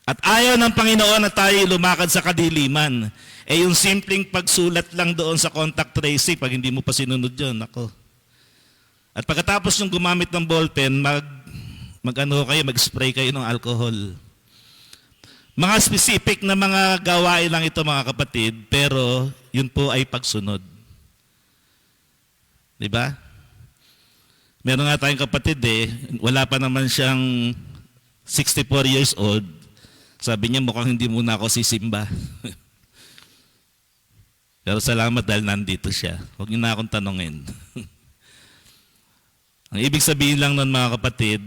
At ayaw ng Panginoon na tayo lumakad sa kadiliman. Yung simpleng pagsulat lang doon sa contact tracing, pag hindi mo pa sinunod yun, ako. At pagkatapos yung gumamit ng ballpen, mag-spray kayo ng alcohol. Mga specific na mga gawain lang ito mga kapatid, pero yun po ay pagsunod. Di ba? Meron nga tayong kapatid wala pa naman siyang 64 years old. Sabi niya, mukhang hindi muna ako sisimba. Pero salamat dahil nandito siya. Huwag niyo na akong tanongin. Ang ibig sabihin lang nun mga kapatid,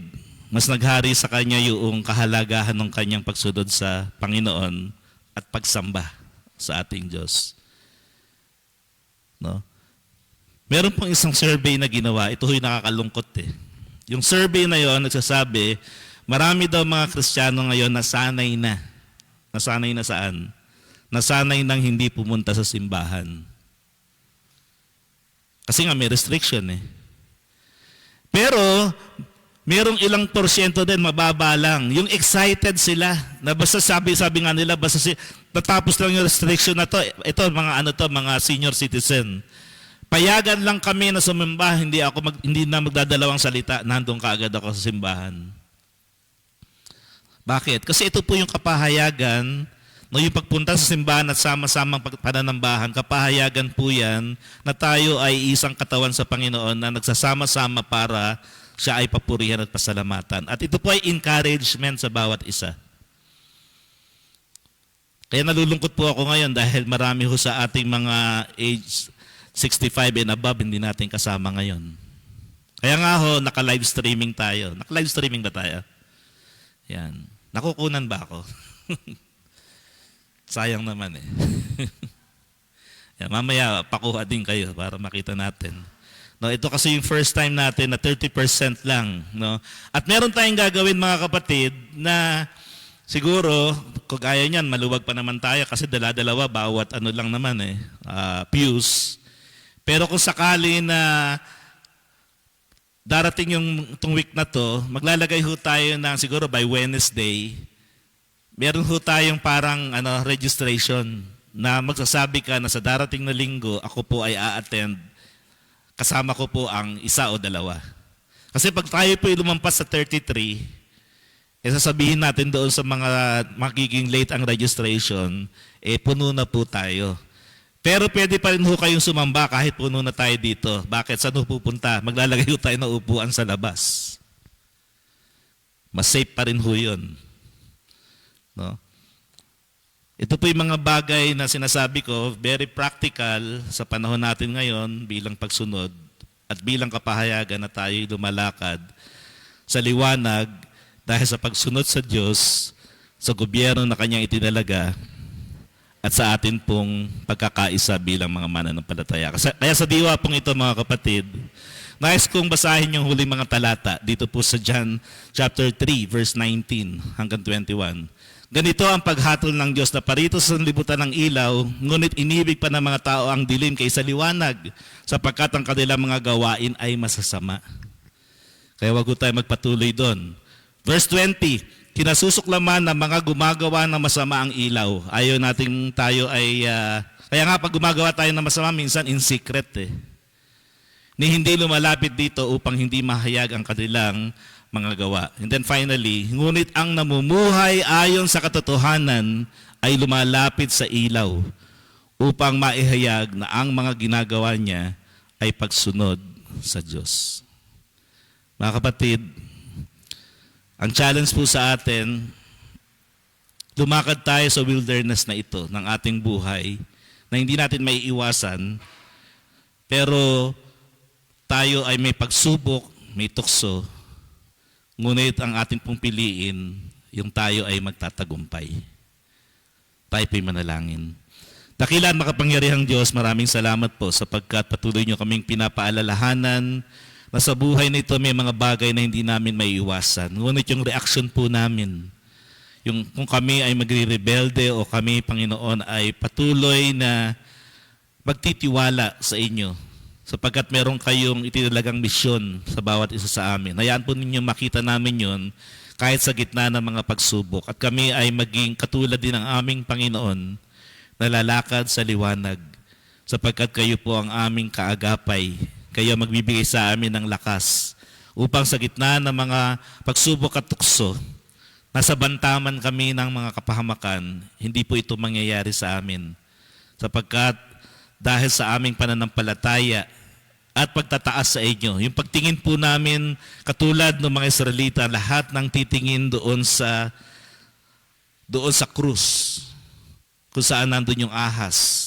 mas naghari sa kanya yung kahalagahan ng kanyang pagsunod sa Panginoon at pagsamba sa ating Diyos. No? Meron pong isang survey na ginawa, ito yung nakakalungkot Yung survey na yon nagsasabi, marami daw mga Kristiyano ngayon nasanay na. Nasanay na saan? Nasanay nang hindi pumunta sa simbahan. Kasi nga may restriction Pero, merong ilang porsyento din, mababa lang. Yung excited sila, na basta sabi nga nila, basta natapos lang yung restriction na to, ito, mga senior citizen. Payagan lang kami na sumimba, hindi na magdadalawang salita, nandun kaagad ako sa simbahan. Bakit? Kasi ito po yung kapahayagan, yung pagpunta sa simbahan at sama-samang pananambahan, kapahayagan po yan na tayo ay isang katawan sa Panginoon na nagsasama-sama para siya ay papurihan at pasalamatan. At ito po ay encouragement sa bawat isa. Kaya nalulungkot po ako ngayon dahil marami sa ating mga age 65 and above hindi natin kasama ngayon. Kaya nga naka-live streaming tayo. Naka-live streaming ba tayo? Yan. Nakukunan ba ako? Sayang naman Yan, mamaya pakuha din kayo para makita natin. No, ito kasi yung first time natin na 30% lang. No? At meron tayong gagawin mga kapatid na siguro, kung kaya niyan, maluwag pa naman tayo kasi dala-dalawa, bawat lang naman pews. Pero kung sakali na darating itong week na to, maglalagay tayo ng siguro by Wednesday, meron tayong parang registration na magsasabi ka na sa darating na linggo, ako po ay a-attend. Kasama ko po ang isa o dalawa. Kasi pag tayo po lumampas sa 33, sasabihin natin doon sa mga magiging late ang registration, puno na po tayo. Pero pwede pa rin kayong sumamba kahit puno na tayo dito. Bakit? Saan pupunta? Maglalagay tayo ng upuan sa labas. Mas safe pa rin yun. No? Ito po yung mga bagay na sinasabi ko, very practical sa panahon natin ngayon bilang pagsunod at bilang kapahayagan na tayo lumalakad sa liwanag dahil sa pagsunod sa Diyos, sa gobyerno na Kanyang itinalaga at sa atin pong pagkakaisa bilang mga mananampalataya. Kaya sa diwa pong ito mga kapatid, nais kong basahin yung huling mga talata dito po sa John chapter 3 verse 19 hanggang 21. Ganito ang paghatol ng Diyos na parito sa libutan ng ilaw, ngunit inibig pa ng mga tao ang dilim kaysa liwanag, sapagkat ang kanilang mga gawain ay masasama. Kaya wag tayo magpatuloy doon. Verse 20, kinasusuklaman ng mga gumagawa ng masama ang ilaw. Ayaw natin tayo ay, kaya nga pag gumagawa tayo ng masama, minsan in secret ni hindi lumalapit dito upang hindi mahayag ang kanilang mga gawa. And then finally, ngunit ang namumuhay ayon sa katotohanan ay lumalapit sa ilaw upang maihayag na ang mga ginagawa niya ay pagsunod sa Diyos. Mga kapatid, ang challenge po sa atin, lumakad tayo sa wilderness na ito ng ating buhay na hindi natin may iwasan, pero tayo ay may pagsubok, may tukso, ngunit ang ating pong piliin, yung tayo ay magtatagumpay. Tayo po'y manalangin. Dakilan makapangyarihang Diyos, maraming salamat po sapagkat patuloy niyo kaming pinapaalalahanan na sa buhay na ito may mga bagay na hindi namin may iwasan. Ngunit yung reaction po namin, yung kung kami ay magre-rebelde o kami, Panginoon, ay patuloy na magtitiwala sa inyo sapagkat meron kayong itinalagang misyon sa bawat isa sa amin. Hayaan po ninyo makita namin yon kahit sa gitna ng mga pagsubok. At kami ay maging katulad din ng aming Panginoon na lalakad sa liwanag sapagkat kayo po ang aming kaagapay, kayo magbibigay sa amin ng lakas upang sa gitna ng mga pagsubok at tukso, nasa bantaman kami ng mga kapahamakan, hindi po ito mangyayari sa amin. Sapagkat dahil sa aming pananampalataya at pagtataas sa inyo, yung pagtingin po namin katulad ng mga Israelita, lahat ng titingin doon sa krus, kung saan nandun yung ahas.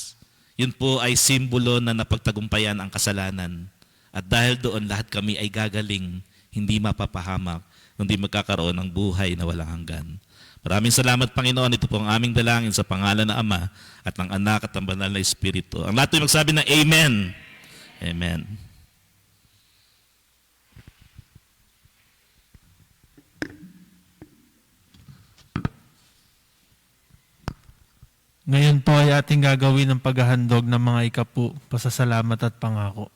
Yun po ay simbolo na napagtagumpayan ang kasalanan. At dahil doon, lahat kami ay gagaling, hindi mapapahamak, kundi magkakaroon ng buhay na walang hanggan. Maraming salamat, Panginoon. Ito po ang aming dalangin sa pangalan ng Ama at ng Anak at ng Banal na Espiritu. Ang lahat ay magsabi ng Amen. Amen. Ngayon po ay ating gagawin ang paghahandog ng mga ikapu, pasasalamat at pangako.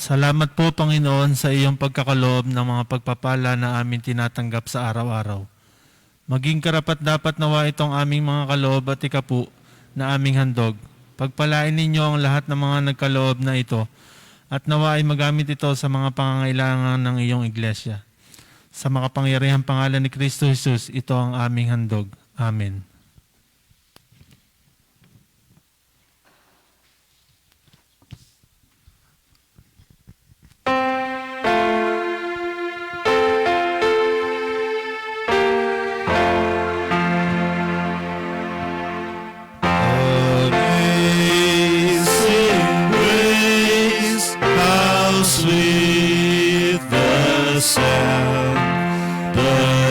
Salamat po, Panginoon, sa iyong pagkakaloob ng mga pagpapala na amin tinatanggap sa araw-araw. Maging karapat-dapat nawa itong aming mga kaloob at ikapu na aming handog. Pagpalain ninyo ang lahat ng mga nagkaloob na ito at nawa ay magamit ito sa mga pangangailangan ng iyong iglesia. Sa makapangyarihang pangalan ni Kristo Jesus, ito ang aming handog. Amen.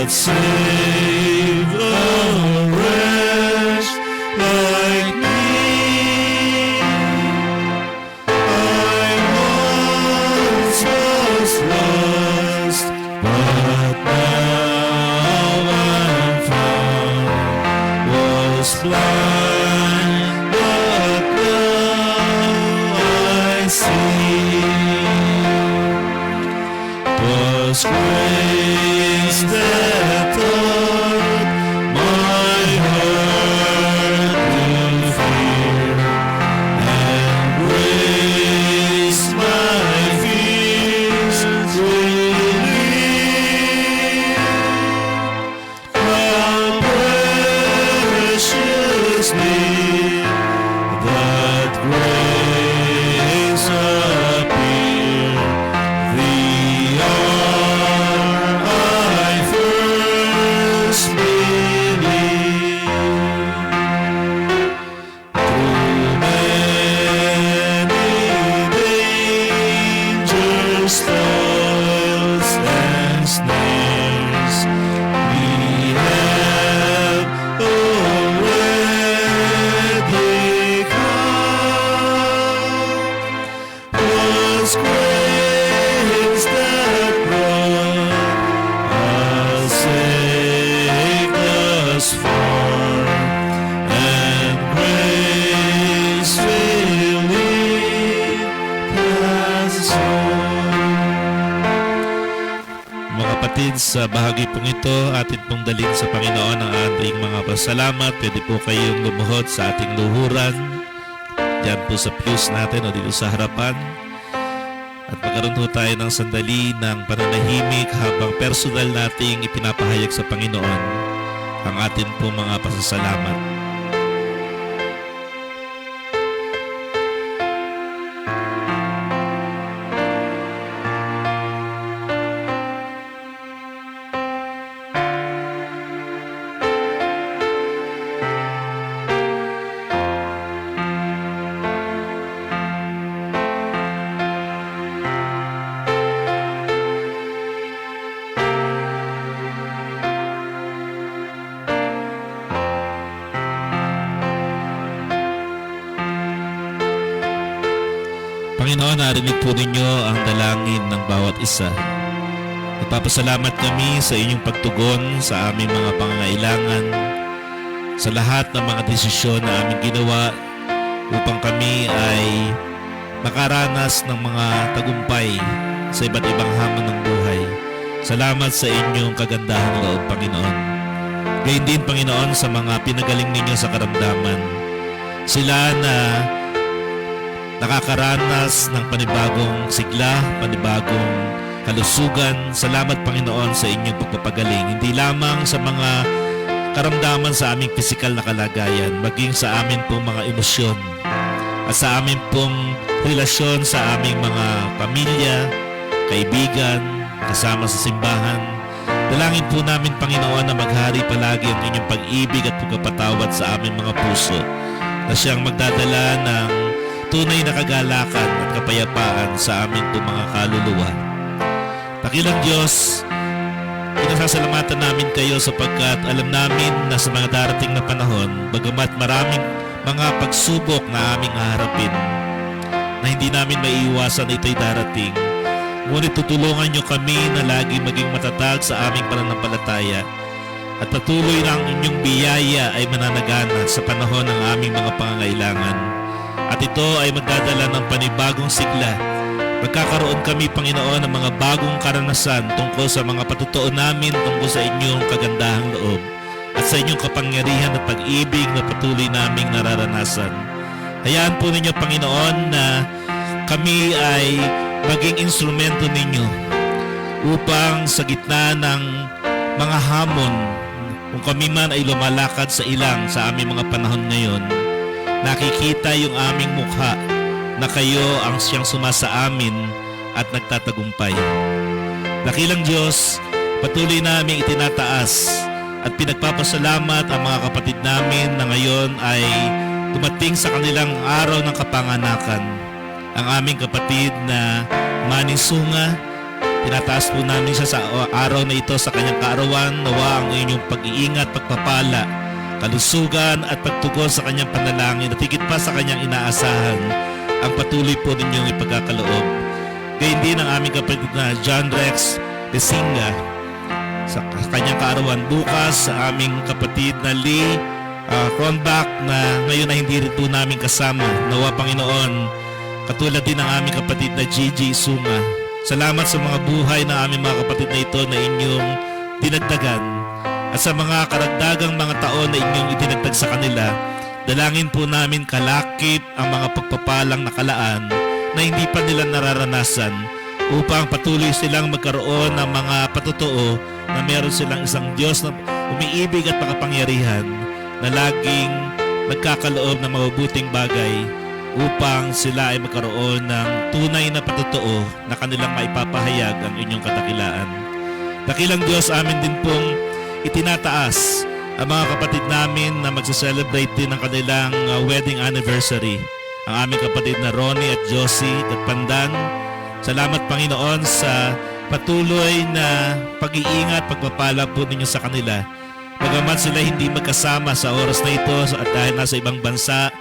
Save a wretch like me. I once was lost, but now I'm found. Was blind, but now I see. Was grace that taught my heart to fear, and grace my fears relieve. How preciously that grace appeared, the hour I first believed. Through many dangers, toils, and snares, we have already come. Was grace that brought us safe thus far, and grace will lead us home. Mga kapatid, sa bahagi pong ito, atin pong dalhin sa Panginoon ang ating mga pasalamat. Pwede po kayong lumuhod sa ating luhuran, diyan po sa pews natin o dito sa harapan. At magkaroon po tayo ng sandali ng pananahimik habang personal nating ipinapahayag sa Panginoon ang atin po mga pasasalamat. Panginoon, narinig po ninyo ang dalangin ng bawat isa. Nagpapasalamat kami sa inyong pagtugon sa aming mga pangangailangan, sa lahat ng mga desisyon na aming ginawa upang kami ay makaranas ng mga tagumpay sa iba't ibang hamon ng buhay. Salamat sa inyong kagandahang loob, Panginoon. Gayun din, Panginoon, sa mga pinagaling ninyo sa karamdaman. Sila na nakakaranas ng panibagong sigla, panibagong kalusugan. Salamat, Panginoon, sa inyong pagpapagaling. Hindi lamang sa mga karamdaman sa aming pisikal na kalagayan, maging sa amin pong mga emosyon at sa amin pong relasyon sa aming mga pamilya, kaibigan, kasama sa simbahan. Dalangin po namin, Panginoon, na maghari palagi ang inyong pag-ibig at pagpapatawad sa aming mga puso, na siyang magdadala ng tunay na kagalakan at kapayapaan sa aming po mga kaluluwa. Dakilang Diyos, pinasasalamatan namin kayo sapagkat alam namin na sa mga darating na panahon, bagamat maraming mga pagsubok na aming haharapin, na hindi namin maiiwasan na ito'y darating, ngunit tutulungan niyo kami na lagi maging matatag sa aming pananampalataya at patuloy na ang inyong biyaya ay mananagana sa panahon ng aming mga pangangailangan. At ito ay magdadala ng panibagong sigla. Magkakaroon kami, Panginoon, ng mga bagong karanasan tungkol sa mga patutuo namin tungkol sa inyong kagandahang loob at sa inyong kapangyarihan at pag-ibig na patuloy naming nararanasan. Hayaan po ninyo, Panginoon, na kami ay maging instrumento ninyo upang sa gitna ng mga hamon, kung kami man ay lumalakad sa ilang sa aming mga panahon ngayon, nakikita yung aming mukha na kayo ang siyang sumasa amin at nagtatagumpay. Dakilang Diyos, patuloy namin itinataas at pinagpapasalamat ang mga kapatid namin na ngayon ay dumating sa kanilang araw ng kapanganakan. Ang aming kapatid na Manny Sunga, tinataas po namin siya sa araw na ito sa kanyang kaarawan. Nawa ang inyong pag-iingat, pagpapala, kalusugan at pagtugon sa kanyang panalangin at higit pa sa kanyang inaasahan ang patuloy po ninyong ipagkakaloob. Gayun din ang aming kapatid na John Rex Desinga sa kanyang kaarawan. Bukas sa aming kapatid na Lee Kronbach na ngayon ay hindi rin po namin kasama. Nawa, Panginoon, katulad din ang aming kapatid na Gigi Sunga. Salamat sa mga buhay na aming mga kapatid na ito na inyong dinagdagan. At sa mga karagdagang mga taon na inyong idinagdag sa kanila, dalangin po namin kalakip ang mga pagpapalang nakalaan na hindi pa nila nararanasan upang patuloy silang magkaroon ng mga patutuo na meron silang isang Diyos na umiibig at makapangyarihan na laging nagkakaloob ng mabubuting bagay upang sila ay magkaroon ng tunay na patutuo na kanilang maipapahayag ang inyong kadakilaan. Dakilang Diyos, amin din pong itinataas ang mga kapatid namin na magsa-celebrate din ng kanilang wedding anniversary. Ang aming kapatid na Ronnie at Josie Gatpandan. Salamat, Panginoon, sa patuloy na pag-iingat, pagpapala po ninyo sa kanila. Bagamat sila hindi magkasama sa oras na ito at dahil nasa ibang bansa,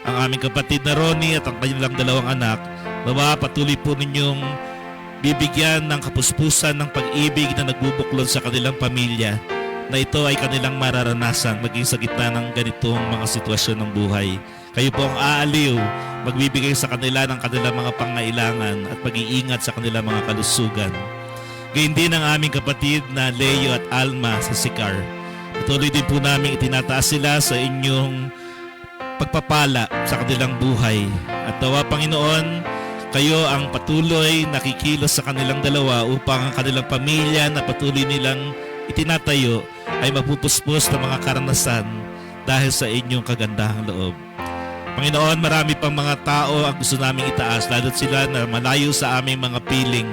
ang aming kapatid na Ronnie at ang kanilang dalawang anak, nawa patuloy po ninyong bibigyan ng kapuspusan ng pag-ibig na nagbubuklod sa kanilang pamilya, na ito ay kanilang mararanasan maging sa gitna ng ganitong mga sitwasyon ng buhay. Kayo po ang aaliw, magbibigay sa kanila ng kanilang mga pangailangan at pag-iingat sa kanilang mga kalusugan. Gayun din ang aming kapatid na Leo at Alma sa Sicar. Patuloy din po namin itinataas sila sa inyong pagpapala sa kanilang buhay. At nawa, Panginoon, kayo ang patuloy nakikilos sa kanilang dalawa upang ang kanilang pamilya na patuloy nilang itinatayo ay mapupuspos ng mga karanasan dahil sa inyong kagandahang loob. Panginoon, marami pang mga tao ang gusto naming itaas, lalo't sila na malayo sa aming mga piling.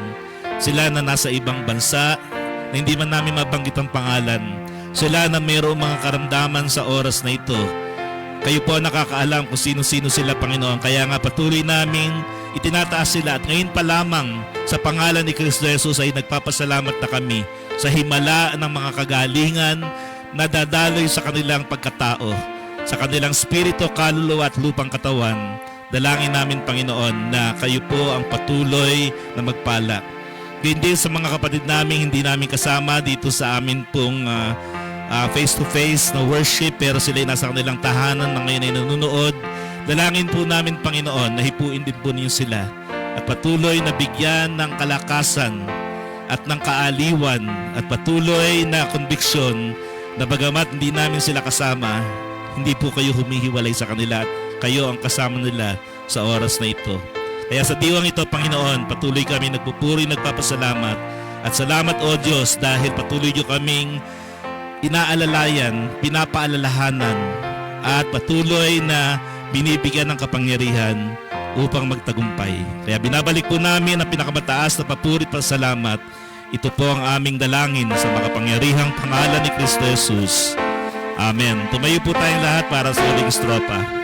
Sila na nasa ibang bansa, na hindi man namin mabanggit ang pangalan. Sila na mayroong mga karamdaman sa oras na ito. Kayo po ang nakakaalam kung sino-sino sila, Panginoon. Kaya nga patuloy namin itinataas sila at ngayon pa lamang sa pangalan ni Kristo Jesus ay nagpapasalamat na kami sa himala ng mga kagalingan na dadaloy sa kanilang pagkatao, sa kanilang spirito, kaluluwa at lupang katawan. Dalangin namin, Panginoon, na kayo po ang patuloy na magpala. Hindi sa mga kapatid namin, hindi namin kasama dito sa amin pong face-to-face na worship, pero sila ay nasa kanilang tahanan na ngayon ay nanonood. Dalangin po namin, Panginoon, na hipuin din po ninyo sila at patuloy na bigyan ng kalakasan at ng kaaliwan at patuloy na konbiksyon na bagamat hindi namin sila kasama, hindi po kayo humihiwalay sa kanila at kayo ang kasama nila sa oras na ito. Kaya sa diwang ito, Panginoon, patuloy kami nagpupuri, nagpapasalamat at salamat, O Diyos, dahil patuloy nyo kaming inaalalayan, pinapaalalahanan at patuloy na binibigyan ng kapangyarihan upang magtagumpay. Kaya binabalik po namin ang pinakamataas na papuri at pasalamat. Ito po ang aming dalangin sa makapangyarihang pangalan ni Kristo Jesus. Amen. Tumayo po tayong lahat para sa uling estropa.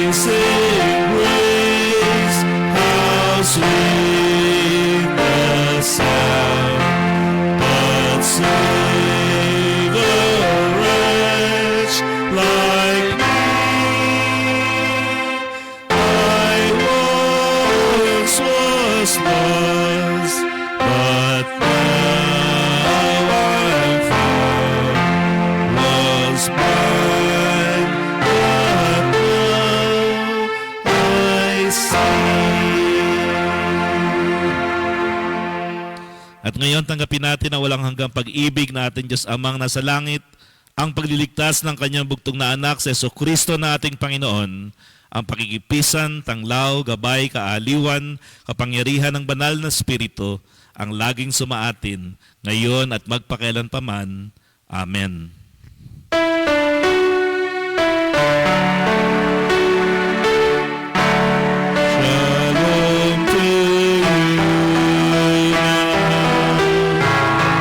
Amazing grace, how sweet the sound that saved a wretch like me. I once was lost, but now I'm found. Was blind, but now I see. At ngayon tanggapin natin ang walang hanggang pag-ibig na ating Diyos Amang nasa langit, ang pagliligtas ng kanyang bugtong na anak sa Jesucristo na ating Panginoon, ang pakikipisan, tanglaw, gabay, kaaliwan, kapangyarihan ng banal na Espiritu, ang laging sumaatin, ngayon at magpakailanpaman. Amen. Shalom to you now.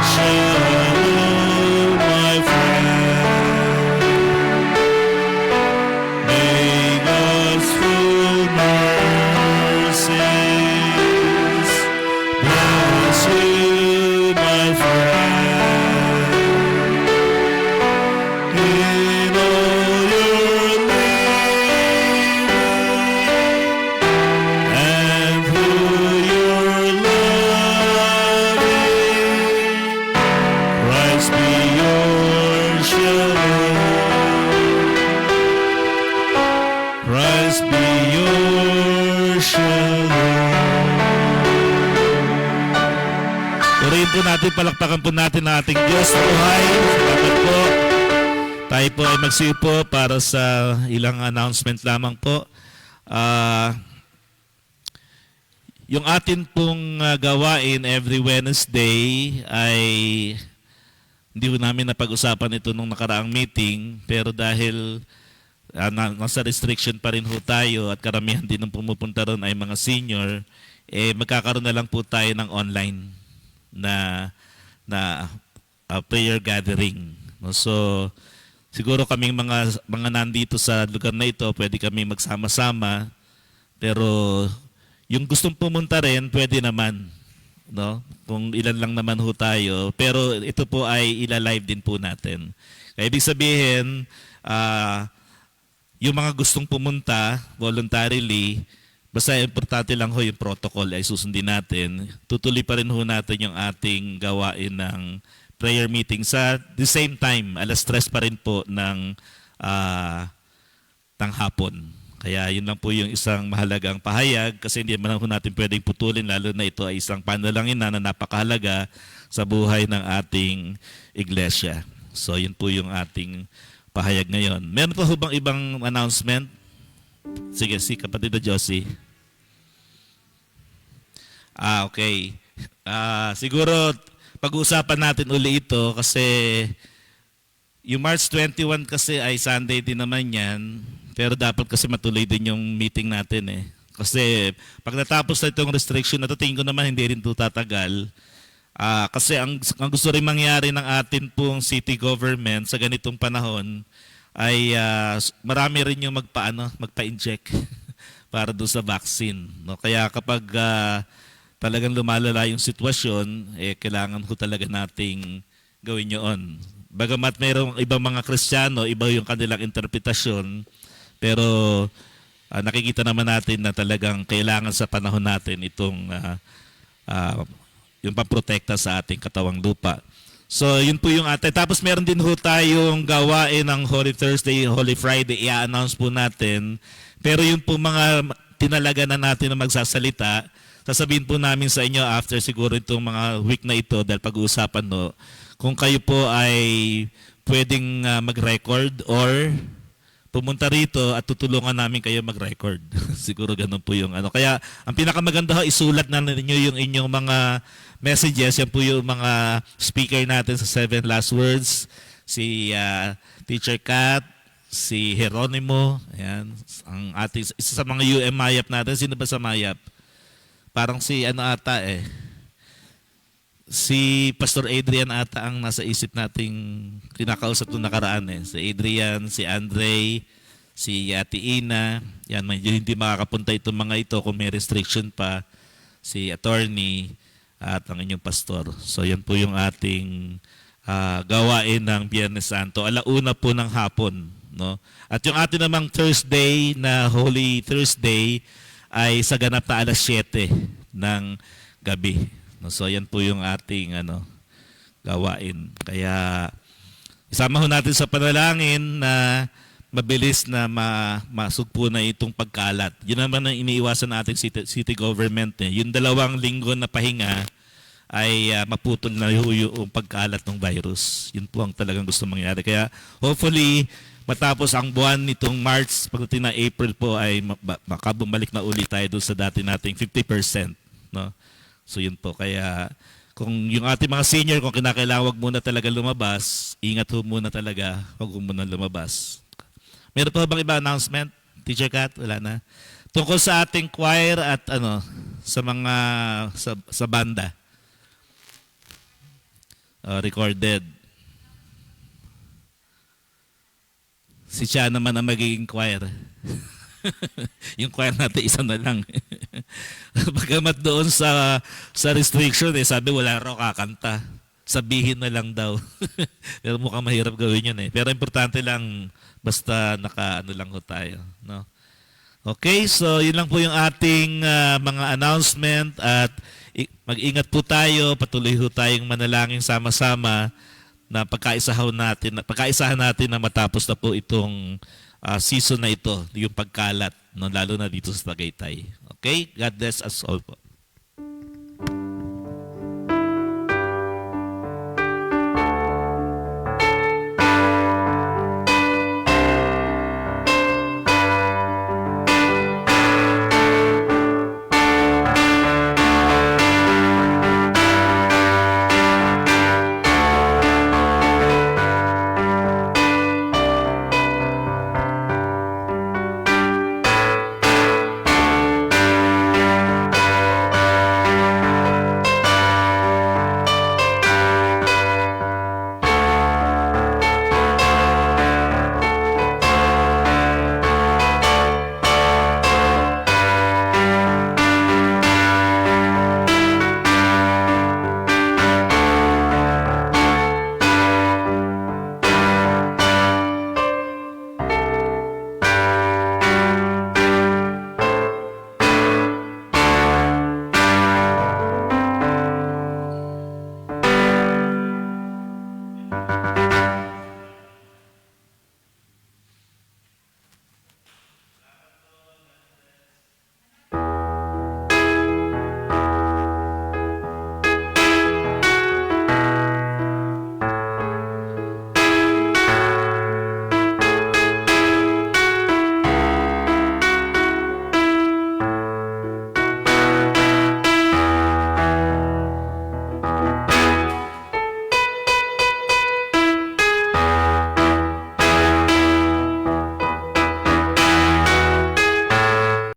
Shalom, my friend. May God's full mercies bless you, my friend. In all your living and through your loving, Christ be your shalom. Christ be your shalom. Purihin po natin, palakpakan po natin ang ating Diyos na buhay. Salamat po. Tayo po ay magsiupo para sa ilang announcement lamang po. Yung atin pong gawain every Wednesday ay hindi ko namin napag-usapan ito nung nakaraang meeting, pero dahil nasa restriction pa rin ho tayo at karamihan din ng pumupunta ron ay mga senior, magkakaroon na lang po tayo ng online na prayer gathering. No? So, siguro kaming mga nandito sa lugar na ito, pwede kami magsama-sama, pero yung gustong pumunta rin, pwede naman. No? Kung ilan lang naman ho tayo. Pero ito po ay ila-live din po natin. Kaya ibig sabihin, yung mga gustong pumunta voluntarily, basta importante lang ho yung protocol ay susundin natin. Tutuloy pa rin ho natin yung ating gawain ng prayer meeting sa the same time, 3:00 pa rin po ng tanghapon. Kaya yun lang po yung isang mahalagang pahayag kasi hindi man ho natin pwedeng putulin, lalo na ito ay isang panalangin na napakahalaga sa buhay ng ating iglesia. So yun po yung ating pahayag ngayon. Meron pa ho bang ibang announcement? Sige, si kapatid na Josie. Okay. Siguro pag-uusapan natin uli ito kasi yung March 21 kasi ay Sunday din naman yan. Pero dapat kasi matuloy din yung meeting natin eh. Kasi pag natapos na itong restriction na ito, tingin ko naman hindi rin ito tatagal. Kasi ang gusto rin mangyari ng atin pong city government sa ganitong panahon ay marami rin yung magpa-inject para doon sa vaccine. No? Kaya kapag talagang lumalala yung sitwasyon, kailangan ko talaga nating gawin yun. Bagamat mayroong ibang mga Kristiyano, iba yung kanilang interpretasyon, pero nakikita naman natin na talagang kailangan sa panahon natin itong yung pamprotekta sa ating katawang lupa. So, yun po yung atin. Tapos meron din ho tayong gawain ng Holy Thursday, Holy Friday, i-announce po natin. Pero yun po mga tinalaga na natin na magsasalita, sasabihin po namin sa inyo after siguro itong mga week na ito dahil pag-uusapan no, kung kayo po ay pwedeng mag-record or pumunta rito at tutulungan namin kayo mag-record. Siguro ganun po yung ano. Kaya ang pinakamaganda ho, isulat na ninyo yung inyong mga messages. Yan po yung mga speaker natin sa 7 Last Words. Si Teacher Kat, si Jeronimo, ayan, ang ating, isa sa mga UM Mayap natin. Sino ba sa Mayap? Parang si ano ata eh. Si Pastor Adrian ata ang nasa isip nating kinakausap nung nakaraan eh. Si Adrian, si Andre, si Ate Ina. Yan, hindi makakapunta itong mga ito kung may restriction pa. Si Attorney at ang inyong pastor. So yan po yung ating gawain ng Biyernes Santo. Alauna po ng hapon. No? At yung ating namang Thursday na Holy Thursday ay sa ganap na alas 7 ng gabi. So yan po yung ating gawain. Kaya isama ho natin sa panalangin na mabilis na masugpo na itong pagkalat. Yun naman ang iniiwasan natin city government. Yung 2 linggo na pahinga ay maputol na yung pagkalat ng virus. Yun po ang talagang gusto mangyari. Kaya hopefully matapos ang buwan nitong March, pagdating na April po ay makabumalik na ulit tayo doon sa dati nating 50%. No? So yun po, kaya kung yung ating mga senior, kung kinakailangan wag muna talaga lumabas, ingat ho muna talaga, wag muna lumabas. Meron pa bang iba announcement? Teacher Kat, wala na. Tungkol sa ating choir at sa mga, sa banda. Recorded. Si Chia naman ang magiging choir. Yung choir natin isa na lang. Bagamat doon sa restriction, sabi wala raw kakanta. Sabihin na lang daw. Pero mukhang mahirap gawin yun eh. Pero importante lang, basta lang ho tayo. No? Okay, so yun lang po yung ating mga announcement at mag-ingat po tayo, patuloy ho tayong manalangin sama-sama na pagkaisahan natin na matapos na po itong season na ito, yung pagkalat, no, lalo na dito sa Tagaytay. Okay? God bless us all po.